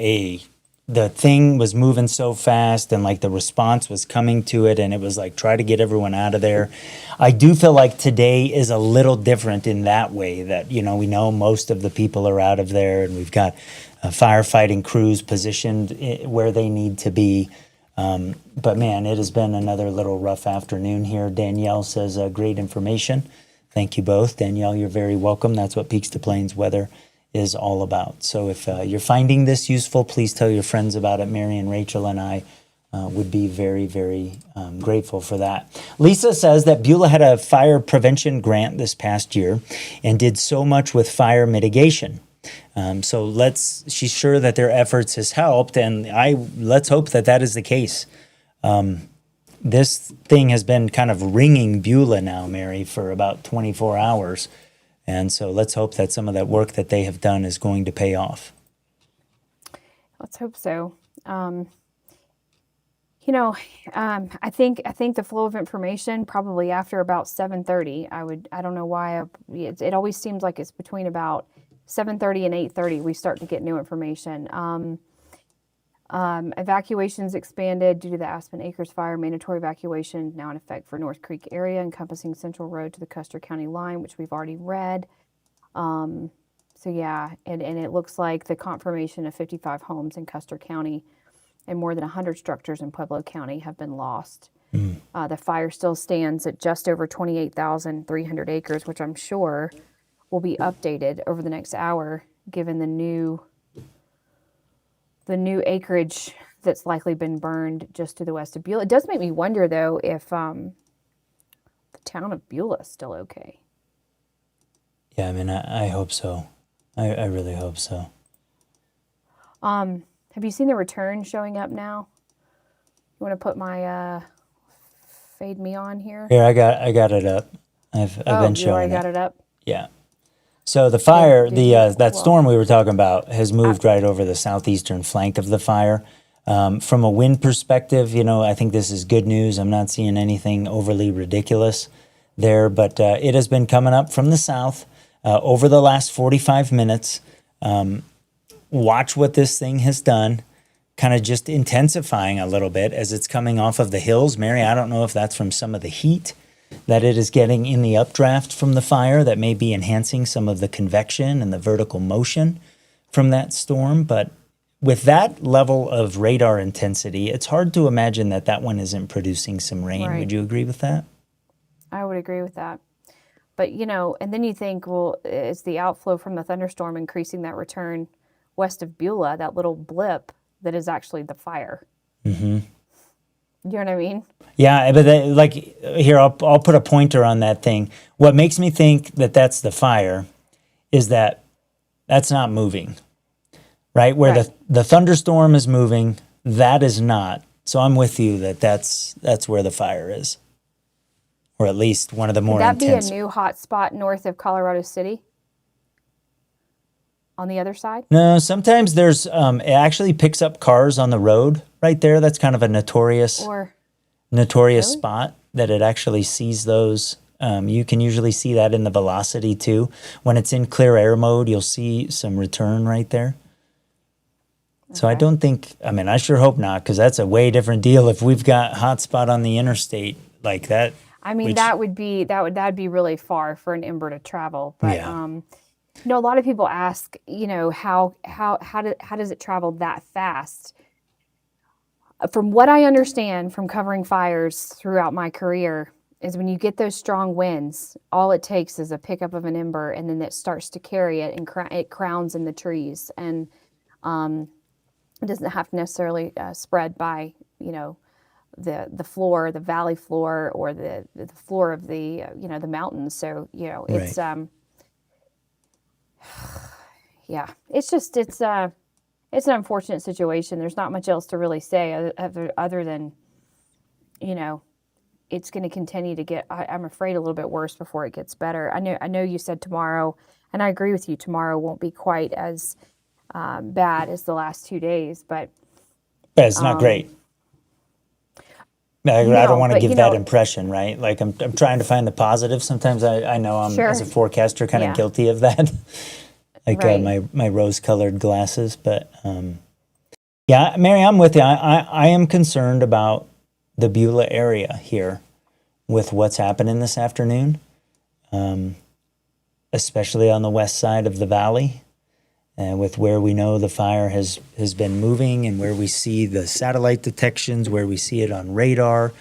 the thing was moving so fast and like the response was coming to it and it was like try to get everyone out of there. I do feel like today is a little different in that way that, we know most of the people are out of there and we've got firefighting crews positioned where they need to be. But man, it has been another little rough afternoon here. Danielle says great information. Thank you both. Danielle, you're very welcome. That's what Peaks to Plains weather is all about. So if you're finding this useful, please tell your friends about it. Mary and Rachel and I would be very, very grateful for that. Lisa says that Beulah had a fire prevention grant this past year and did so much with fire mitigation. So she's sure that their efforts has helped, and let's hope that is the case. This thing has been kind of ringing Beulah now, Mary, for about 24 hours. And so let's hope that some of that work that they have done is going to pay off. Let's hope so. I think the flow of information probably after about 7:30. I don't know why. It always seems like it's between about 7:30 and 8:30 we start to get new information. Evacuations expanded due to the Aspen Acres Fire. Mandatory evacuation now in effect for North Creek area, encompassing Central Road to the Custer County line, which we've already read. So yeah, and it looks like the confirmation of 55 homes in Custer County and more than 100 structures in Pueblo County have been lost. The fire still stands at just over 28,300 acres, which I'm sure will be updated over the next hour, given the new acreage that's likely been burned just to the west of Beulah. It does make me wonder, though, if the town of Beulah is still okay. Yeah, I mean, I hope so. I really hope so. Have you seen the return showing up now? You want to put my fade me on here? Here, I got it up. I've been you already showing got it. it up? Yeah. So the fire, that Well, storm we were talking about has moved right over the southeastern flank of the fire. From a wind perspective, I think this is good news. I'm not seeing anything overly ridiculous there, but it has been coming up from the south over the last 45 minutes. Watch what this thing has done, kind of just intensifying a little bit as it's coming off of the hills. Mary, I don't know if that's from some of the heat that it is getting in the updraft from the fire that may be enhancing some of the convection and the vertical motion from that storm. But with that level of radar intensity, it's hard to imagine that one isn't producing some rain. Right. Would you agree with that? I would agree with that. But, and then you think, well, is the outflow from the thunderstorm increasing that return west of Beulah, that little blip that is actually the fire? Mm-hmm. You know what I mean? Yeah, but here, I'll put a pointer on that thing. What makes me think that that's the fire is that's not moving, right? Where the thunderstorm is moving, that is not. So I'm with you that's where the fire is, or at least one of the more Would that intense. be a new hot spot north of Colorado City? On the other side? No, sometimes there's it actually picks up cars on the road right there. That's kind of a notorious Really? spot that it actually sees those. You can usually see that in the velocity too. When it's in clear air mode, you'll see some return right there. So I don't think, I sure hope not, because that's a way different deal if we've got hotspot on the interstate like that. I mean, that'd be really far for an ember to travel. But Yeah. a lot of people ask, how does it travel that fast? From what I understand from covering fires throughout my career, is when you get those strong winds, all it takes is a pickup of an ember, and then it starts to carry it, and it crowns in the trees, and it doesn't have to necessarily spread by the floor, the valley floor, or the floor of the the mountains. So it's yeah, it's an unfortunate situation. There's not much else to really say other than it's going to continue to get, I'm afraid, a little bit worse before it gets better. I know you said tomorrow, and I agree with you, tomorrow won't be quite as bad as the last 2 days, but it's not great. I don't want to give that impression, right? Like I'm trying to find the positive. Sometimes I know I'm, as a forecaster, kind of guilty of that. My rose-colored glasses. But yeah, Mary, I'm with you. I am concerned about the Beulah area here with what's happening this afternoon, especially on the west side of the valley. And with where we know the fire has been moving and where we see the satellite detections, where we see it on radar,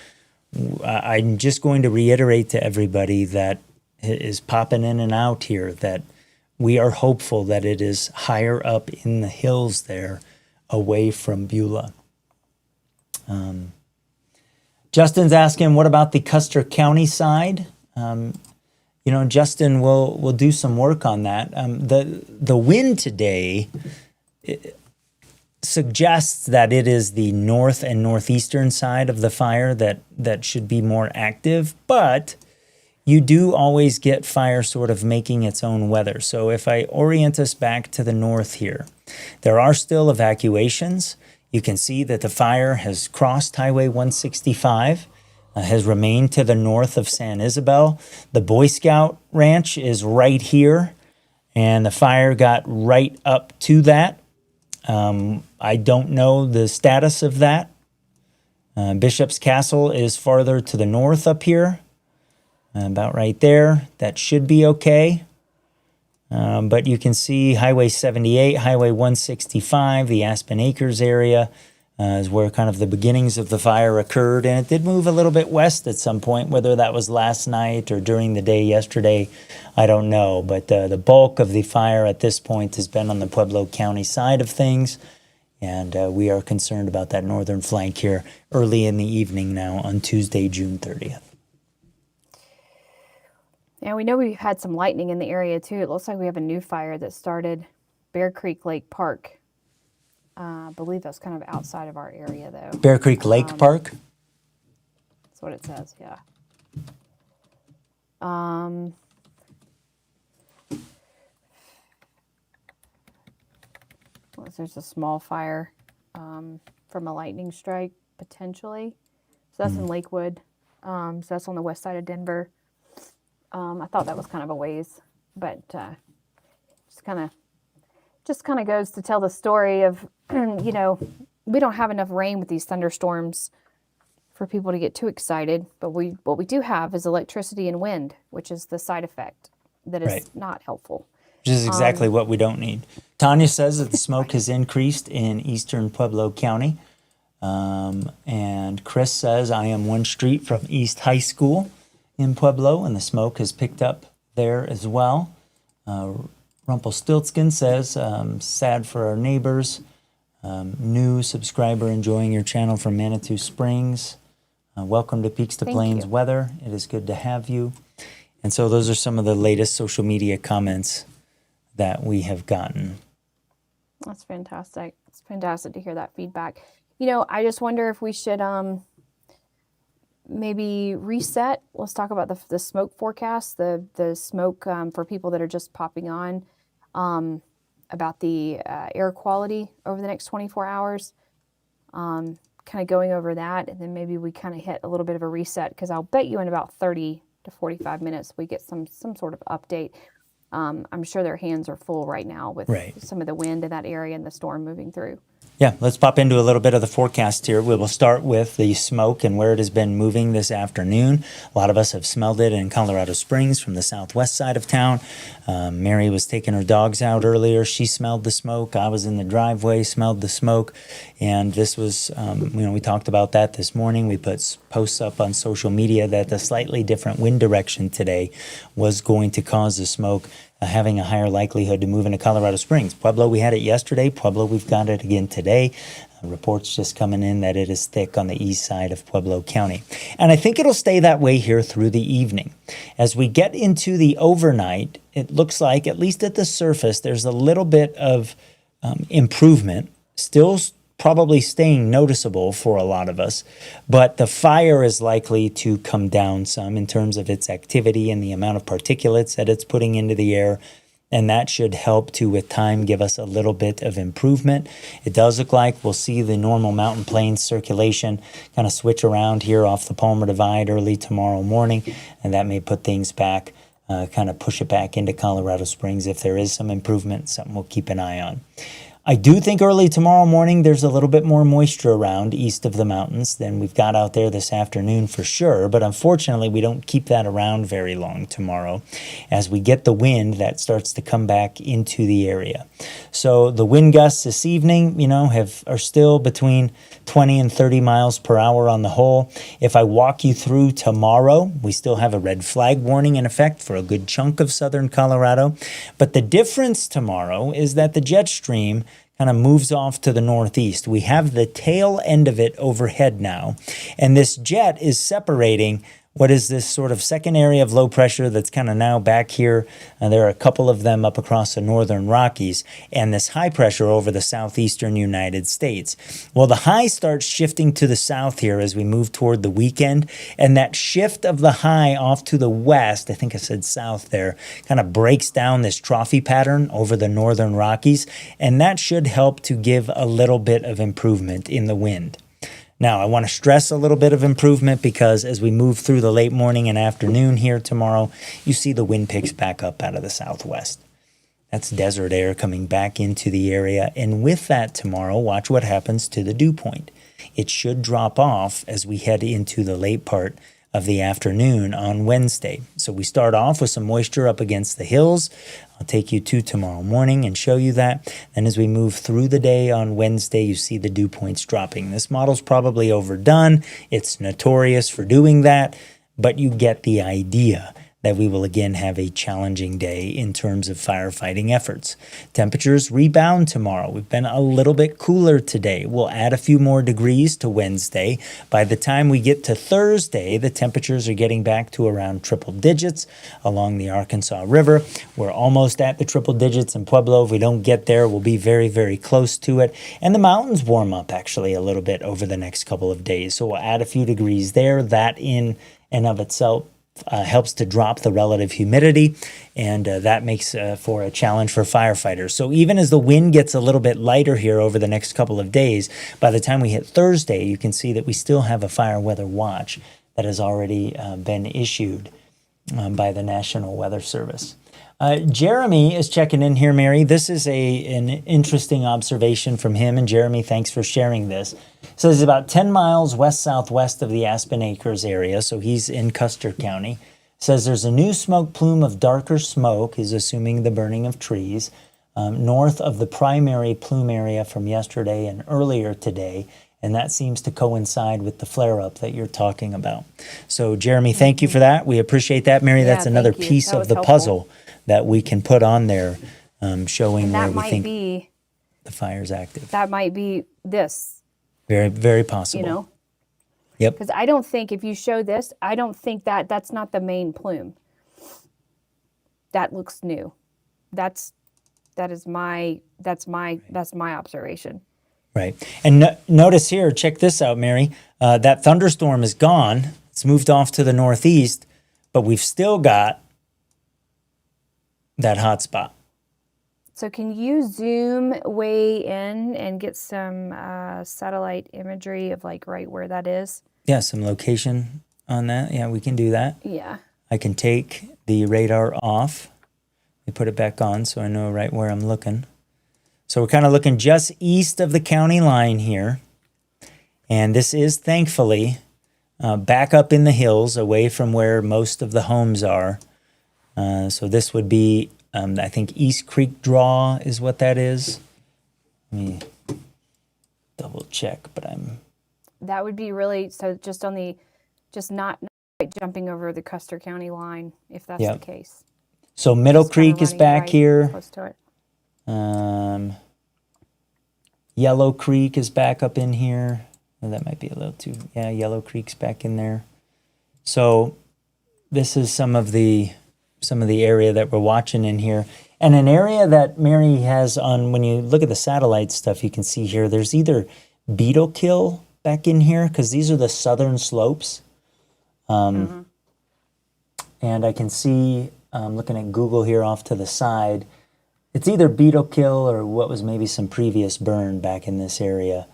I'm just going to reiterate to everybody that is popping in and out here that we are hopeful that it is higher up in the hills there, away from Beulah. Justin's asking, what about the Custer County side? Justin will do some work on that. The wind today suggests that it is the north and northeastern side of the fire that should be more active, but you do always get fire sort of making its own weather. So if I orient us back to the north here, there are still evacuations. You can see that the fire has crossed Highway 165. Has remained to the north of San Isabel. The Boy Scout Ranch is right here, and the fire got right up to that. I don't know the status of that. Bishop's Castle is farther to the north up here, about right there. That should be okay. But you can see Highway 78, Highway 165, the Aspen Acres area is where kind of the beginnings of the fire occurred. And it did move a little bit west at some point, whether that was last night or during the day yesterday, I don't know. But the bulk of the fire at this point has been on the Pueblo County side of things. And we are concerned about that northern flank here early in the evening now on Tuesday, June 30th. Yeah, we know we've had some lightning in the area too. It looks like we have a new fire that started Bear Creek Lake Park. I believe that's kind of outside of our area though. Bear Creek Lake Park? That's what it says, yeah. There's a small fire from a lightning strike, potentially. So that's in Lakewood. So that's on the west side of Denver. I thought that was kind of a ways, but just kind of goes to tell the story of, you know, we don't have enough rain with these thunderstorms for people to get too excited. But what we do have is electricity and wind, which is the side effect that is not helpful. Which is exactly what we don't need. Tanya says that the smoke has increased in eastern Pueblo County. And Chris says, I am one street from East High School in Pueblo, and the smoke has picked up there as well. Rumpelstiltskin says, sad for our neighbors. New subscriber enjoying your channel from Manitou Springs. Welcome to Peaks to Plains Weather. It is good to have you. And so those are some of the latest social media comments that we have gotten. That's fantastic. It's fantastic to hear that feedback. You know, I just wonder if we should maybe reset. Let's talk about the smoke forecast, the smoke for people that are just popping on, about the air quality over the next 24 hours. Kind of going over that, and then maybe we kind of hit a little bit of a reset, because I'll bet you in about 30 to 45 minutes we get some sort of update. I'm sure their hands are full right now with some of the wind in that area and the storm moving through. Yeah, let's pop into a little bit of the forecast here. We will start with the smoke and where it has been moving this afternoon. A lot of us have smelled it in Colorado Springs from the southwest side of town. Mary was taking her dogs out earlier. She smelled the smoke. I was in the driveway, smelled the smoke. And this was, we talked about that this morning. We put posts up on social media that the slightly different wind direction today was going to cause the smoke having a higher likelihood to move into Colorado Springs. Pueblo, we had it yesterday. Pueblo, we've got it again today. Reports just coming in that it is thick on the east side of Pueblo County. And I think it'll stay that way here through the evening. As we get into the overnight, it looks like, at least at the surface, there's a little bit of improvement. Still probably staying noticeable for a lot of us, but the fire is likely to come down some in terms of its activity and the amount of particulates that it's putting into the air, and that should help to, with time, give us a little bit of improvement. It does look like we'll see the normal mountain plains circulation kind of switch around here off the Palmer Divide early tomorrow morning, and that may put things back, kind of push it back into Colorado Springs. If there is some improvement, something we'll keep an eye on. I do think early tomorrow morning there's a little bit more moisture around east of the mountains than we've got out there this afternoon for sure, but unfortunately we don't keep that around very long tomorrow. As we get the wind, that starts to come back into the area. So the wind gusts this evening, are still between 20 and 30 miles per hour on the whole. If I walk you through tomorrow, we still have a red flag warning in effect for a good chunk of southern Colorado, but the difference tomorrow is that the jet stream kind of moves off to the northeast. We have the tail end of it overhead now, and this jet is separating what is this sort of second area of low pressure that's kind of now back here. There are a couple of them up across the northern Rockies, and this high pressure over the southeastern United States. Well, the high starts shifting to the south here as we move toward the weekend, and that shift of the high off to the west, I think I said south there, kind of breaks down this trophy pattern over the northern Rockies, and that should help to give a little bit of improvement in the wind. Now, I want to stress a little bit of improvement because as we move through the late morning and afternoon here tomorrow, you see the wind picks back up out of the southwest. That's desert air coming back into the area. And with that tomorrow, watch what happens to the dew point. It should drop off as we head into the late part of the afternoon on Wednesday. So we start off with some moisture up against the hills. I'll take you to tomorrow morning and show you that. And as we move through the day on Wednesday, you see the dew points dropping. This model's probably overdone. It's notorious for doing that, but you get the idea that we will again have a challenging day in terms of firefighting efforts. Temperatures rebound tomorrow. We've been a little bit cooler today. We'll add a few more degrees to Wednesday. By the time we get to Thursday, the temperatures are getting back to around triple digits along the Arkansas River. We're almost at the triple digits in Pueblo. If we don't get there, we'll be very, very close to it. And the mountains warm up actually a little bit over the next couple of days. So we'll add a few degrees there. That in and of itself helps to drop the relative humidity, and that makes for a challenge for firefighters. So even as the wind gets a little bit lighter here over the next couple of days, by the time we hit Thursday, you can see that we still have a fire weather watch that has already been issued by the National Weather Service. Jeremy is checking in here, Mary. This is an interesting observation from him, and Jeremy, thanks for sharing this. So it's about 10 miles west-southwest of the Aspen Acres area, so he's in Custer County. Says there's a new smoke plume of darker smoke, he's assuming the burning of trees, north of the primary plume area from yesterday and earlier today, and that seems to coincide with the flare-up that you're talking about. So, Jeremy, thank you for that. We appreciate that. Mary, that's another piece of the puzzle that we can put on there, showing where we think the fire's active. That might be this. Very, very possible. You know? Yep. Because I don't think if you show this, I don't think that's not the main plume. That looks new. That's my observation. Right. And notice here, check this out, Mary. That thunderstorm is gone. It's moved off to the northeast, but we've still got that hot spot. So can you zoom way in and get some satellite imagery of like right where that is? Yeah, some location on that. Yeah, we can do that. Yeah. I can take the radar off. We put it back on so I know right where I'm looking. So we're kind of looking just east of the county line here. And this is thankfully back up in the hills away from where most of the homes are. So this would be, I think, East Creek Draw is what that is. Let me double check, but That would be really, so just on the, just not quite jumping over the Custer County line, if that's the case. So Middle Creek is back here. Close to it. Yellow Creek is back up in here. Oh, that might be a little too, Yellow Creek's back in there. So this is some of the area that we're watching in here. And an area that Mary has on, when you look at the satellite stuff, you can see here, there's either beetle kill back in here, because these are the southern slopes. And I can see, looking at Google here off to the side, it's either beetle kill or what was maybe some previous burn back in this area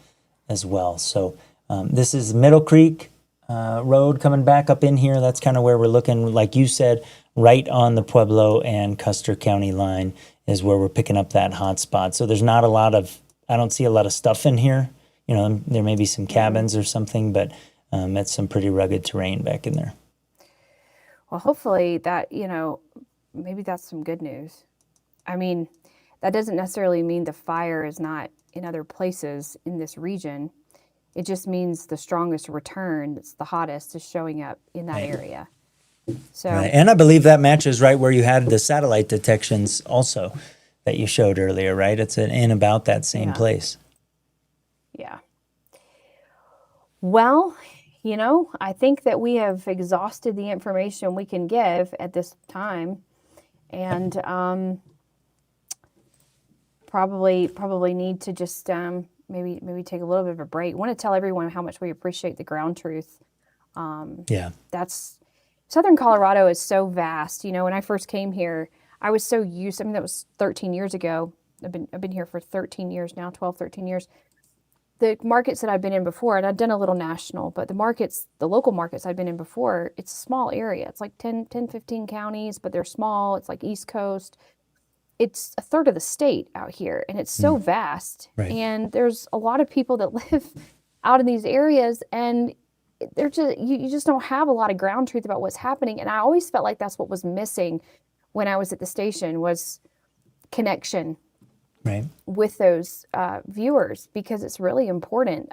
as well. So this is Middle Creek Road coming back up in here. That's kind of where we're looking, like you said, right on the Pueblo and Custer County line is where we're picking up that hot spot. So there's not a lot of, I don't see a lot of stuff in here. You know, there may be some cabins or something, but it's some pretty rugged terrain back in there. Well, hopefully that, maybe that's some good news. I mean, that doesn't necessarily mean the fire is not in other places in this region. It just means the strongest return, that's the hottest, is showing up in that area. So, and I believe that matches right where you had the satellite detections also that you showed earlier, right? It's in about that same place. Yeah. Well, I think that we have exhausted the information we can give at this time, and probably need to just maybe take a little bit of a break. I want to tell everyone how much we appreciate the ground truth. That's Southern Colorado is so vast. When I first came here, I was so used. I mean, that was 13 years ago. I've been here for 13 years now, 12, 13 years. The markets that I've been in before, and I've done a little national, but the local markets I've been in before, it's a small area. It's like 10, 15 counties, but they're small. It's like East Coast. it's a third of the state out here, and it's so vast. Right. And there's a lot of people that live out in these areas, and they're just you just don't have a lot of ground truth about what's happening. And I always felt like that's what was missing when I was at the station, was connection Right. with those viewers, because it's really important.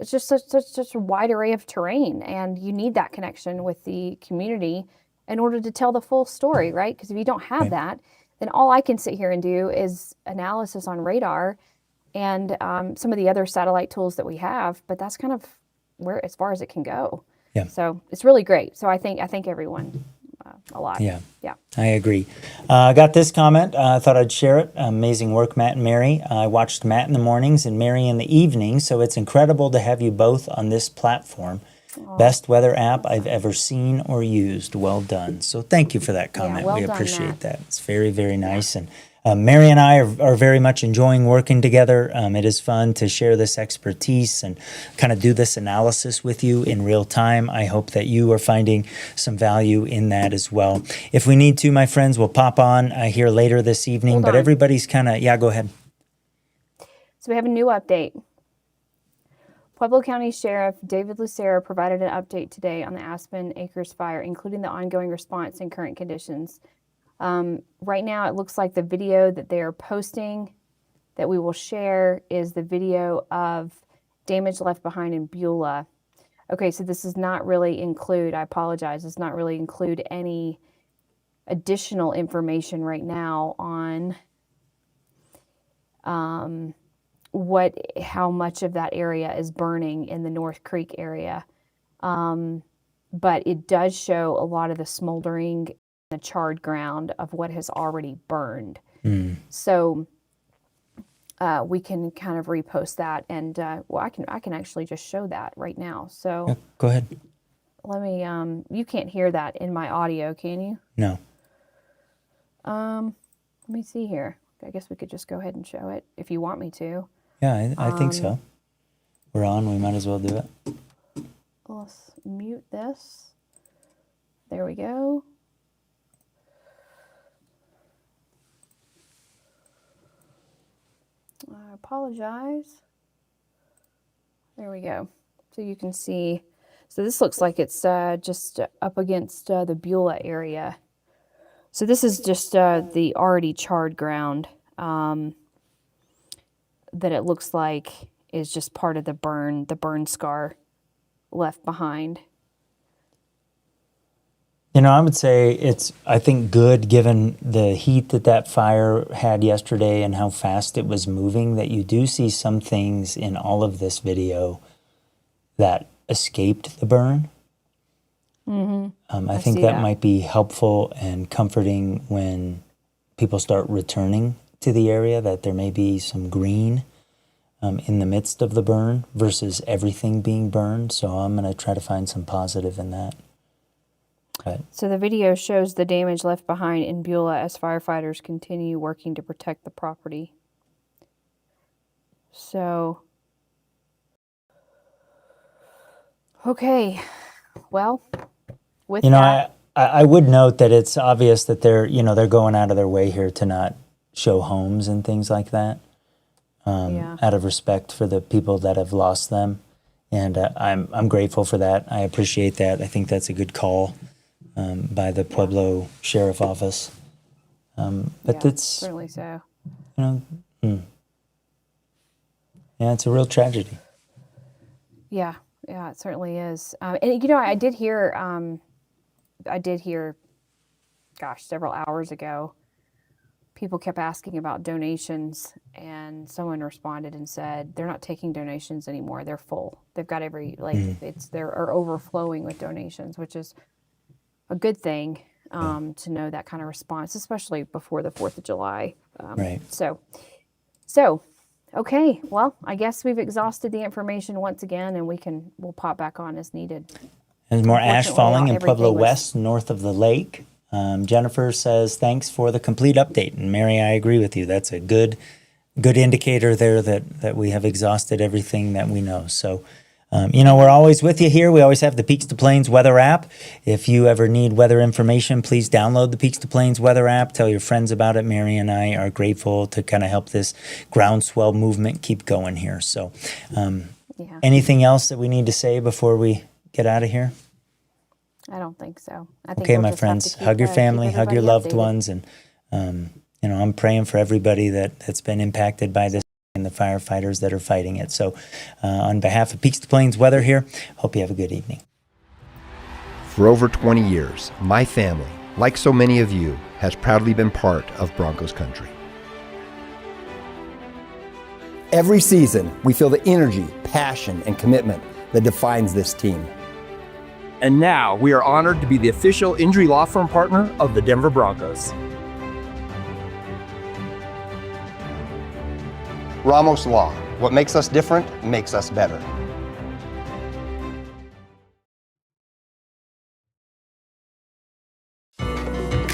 It's just such a wide array of terrain, and you need that connection with the community in order to tell the full story, right? Because if you don't have that, then all I can sit here and do is analysis on radar and some of the other satellite tools that we have, but that's kind of where, as far as it can go. Yeah. So it's really great. So I thank everyone a lot. Yeah. Yeah. I agree. I got this comment. I thought I'd share it. Amazing work, Matt and Mary. I watched Matt in the mornings and Mary in the evenings, so it's incredible to have you both on this platform. Best weather app I've ever seen or used. Well done. So thank you for that comment. well we done, appreciate Matt. that. It's very, very nice. And Mary and I are very much enjoying working together. It is fun to share this expertise and kind of do this analysis with you in real time. I hope that you are finding some value in that as well. If we need to, my friends, we'll pop on here later this evening. Hold But on. everybody's kind of, go ahead. So we have a new update. Pueblo County Sheriff David Lucero provided an update today on the Aspen Acres Fire, including the ongoing response and current conditions. Right now, it looks like the video that they're posting that we will share is the video of damage left behind in Beulah. Okay, so this does not really include, I apologize, does not really include any additional information right now on how much of that area is burning in the North Creek area. But it does show a lot of the smoldering, the charred ground of what has already burned. So we can kind of repost that, and well, I can actually just show that right now. So Go ahead. let me. You can't hear that in my audio, can you? No. Let me see here. I guess we could just go ahead and show it if you want me to. Yeah, I think so. We're on. We might as well do it. Let's mute this. There we go. I apologize. There we go. So you can see. So this looks like it's just up against the Beulah area. So this is just the already charred ground that it looks like is just part of the burn scar left behind. I would say it's, I think, good given the heat that fire had yesterday and how fast it was moving, that you do see some things in all of this video that escaped the burn. I think see that that. might be helpful and comforting when people start returning to the area, that there may be some green in the midst of the burn versus everything being burned. So I'm going to try to find some positive in that. But So the video shows the damage left behind in Beulah as firefighters continue working to protect the property. So, okay, well, with that, I would note that it's obvious that they're going out of their way here to not show homes and things like that, out of respect for the people that have lost them. And I'm grateful for that. I appreciate that. I think that's a good call by the Pueblo Sheriff Office. But yeah, it's, certainly so. yeah, it's a real tragedy. Yeah, it certainly is. And I did hear, gosh, several hours ago, people kept asking about donations, and someone responded and said they're not taking donations anymore. They're full. They've got they're overflowing with donations, which is a good thing to know that kind of response, especially before the 4th of July. Right. So, okay. Well, I guess we've exhausted the information once again, and we'll pop back on as needed. There's more ash Unfortunately, falling not in Pueblo everything was- West, north of the lake. Jennifer says, thanks for the complete update. And Mary, I agree with you. That's a good indicator there that we have exhausted everything that we know. So We're always with you here. We always have the Peaks to Plains weather app. If you ever need weather information, please download the Peaks to Plains weather app. Tell your friends about it. Mary and I are grateful to kind of help this groundswell movement keep going here. So anything else that we need to say before we get out of here? I don't think so. I think Okay, we'll my just have friends, to keep, hug your family, keep hug your everybody loved updated. ones. And, I'm praying for everybody that's been impacted by this and the firefighters that are fighting it. So on behalf of Peaks to Plains Weather here, hope you have a good evening. For over 20 years, my family, like so many of you, has proudly been part of Broncos country. Every season, we feel the energy, passion, and commitment that defines this team. And now we are honored to be the official injury law firm partner of the Denver Broncos. Ramos Law. What makes us different makes us better.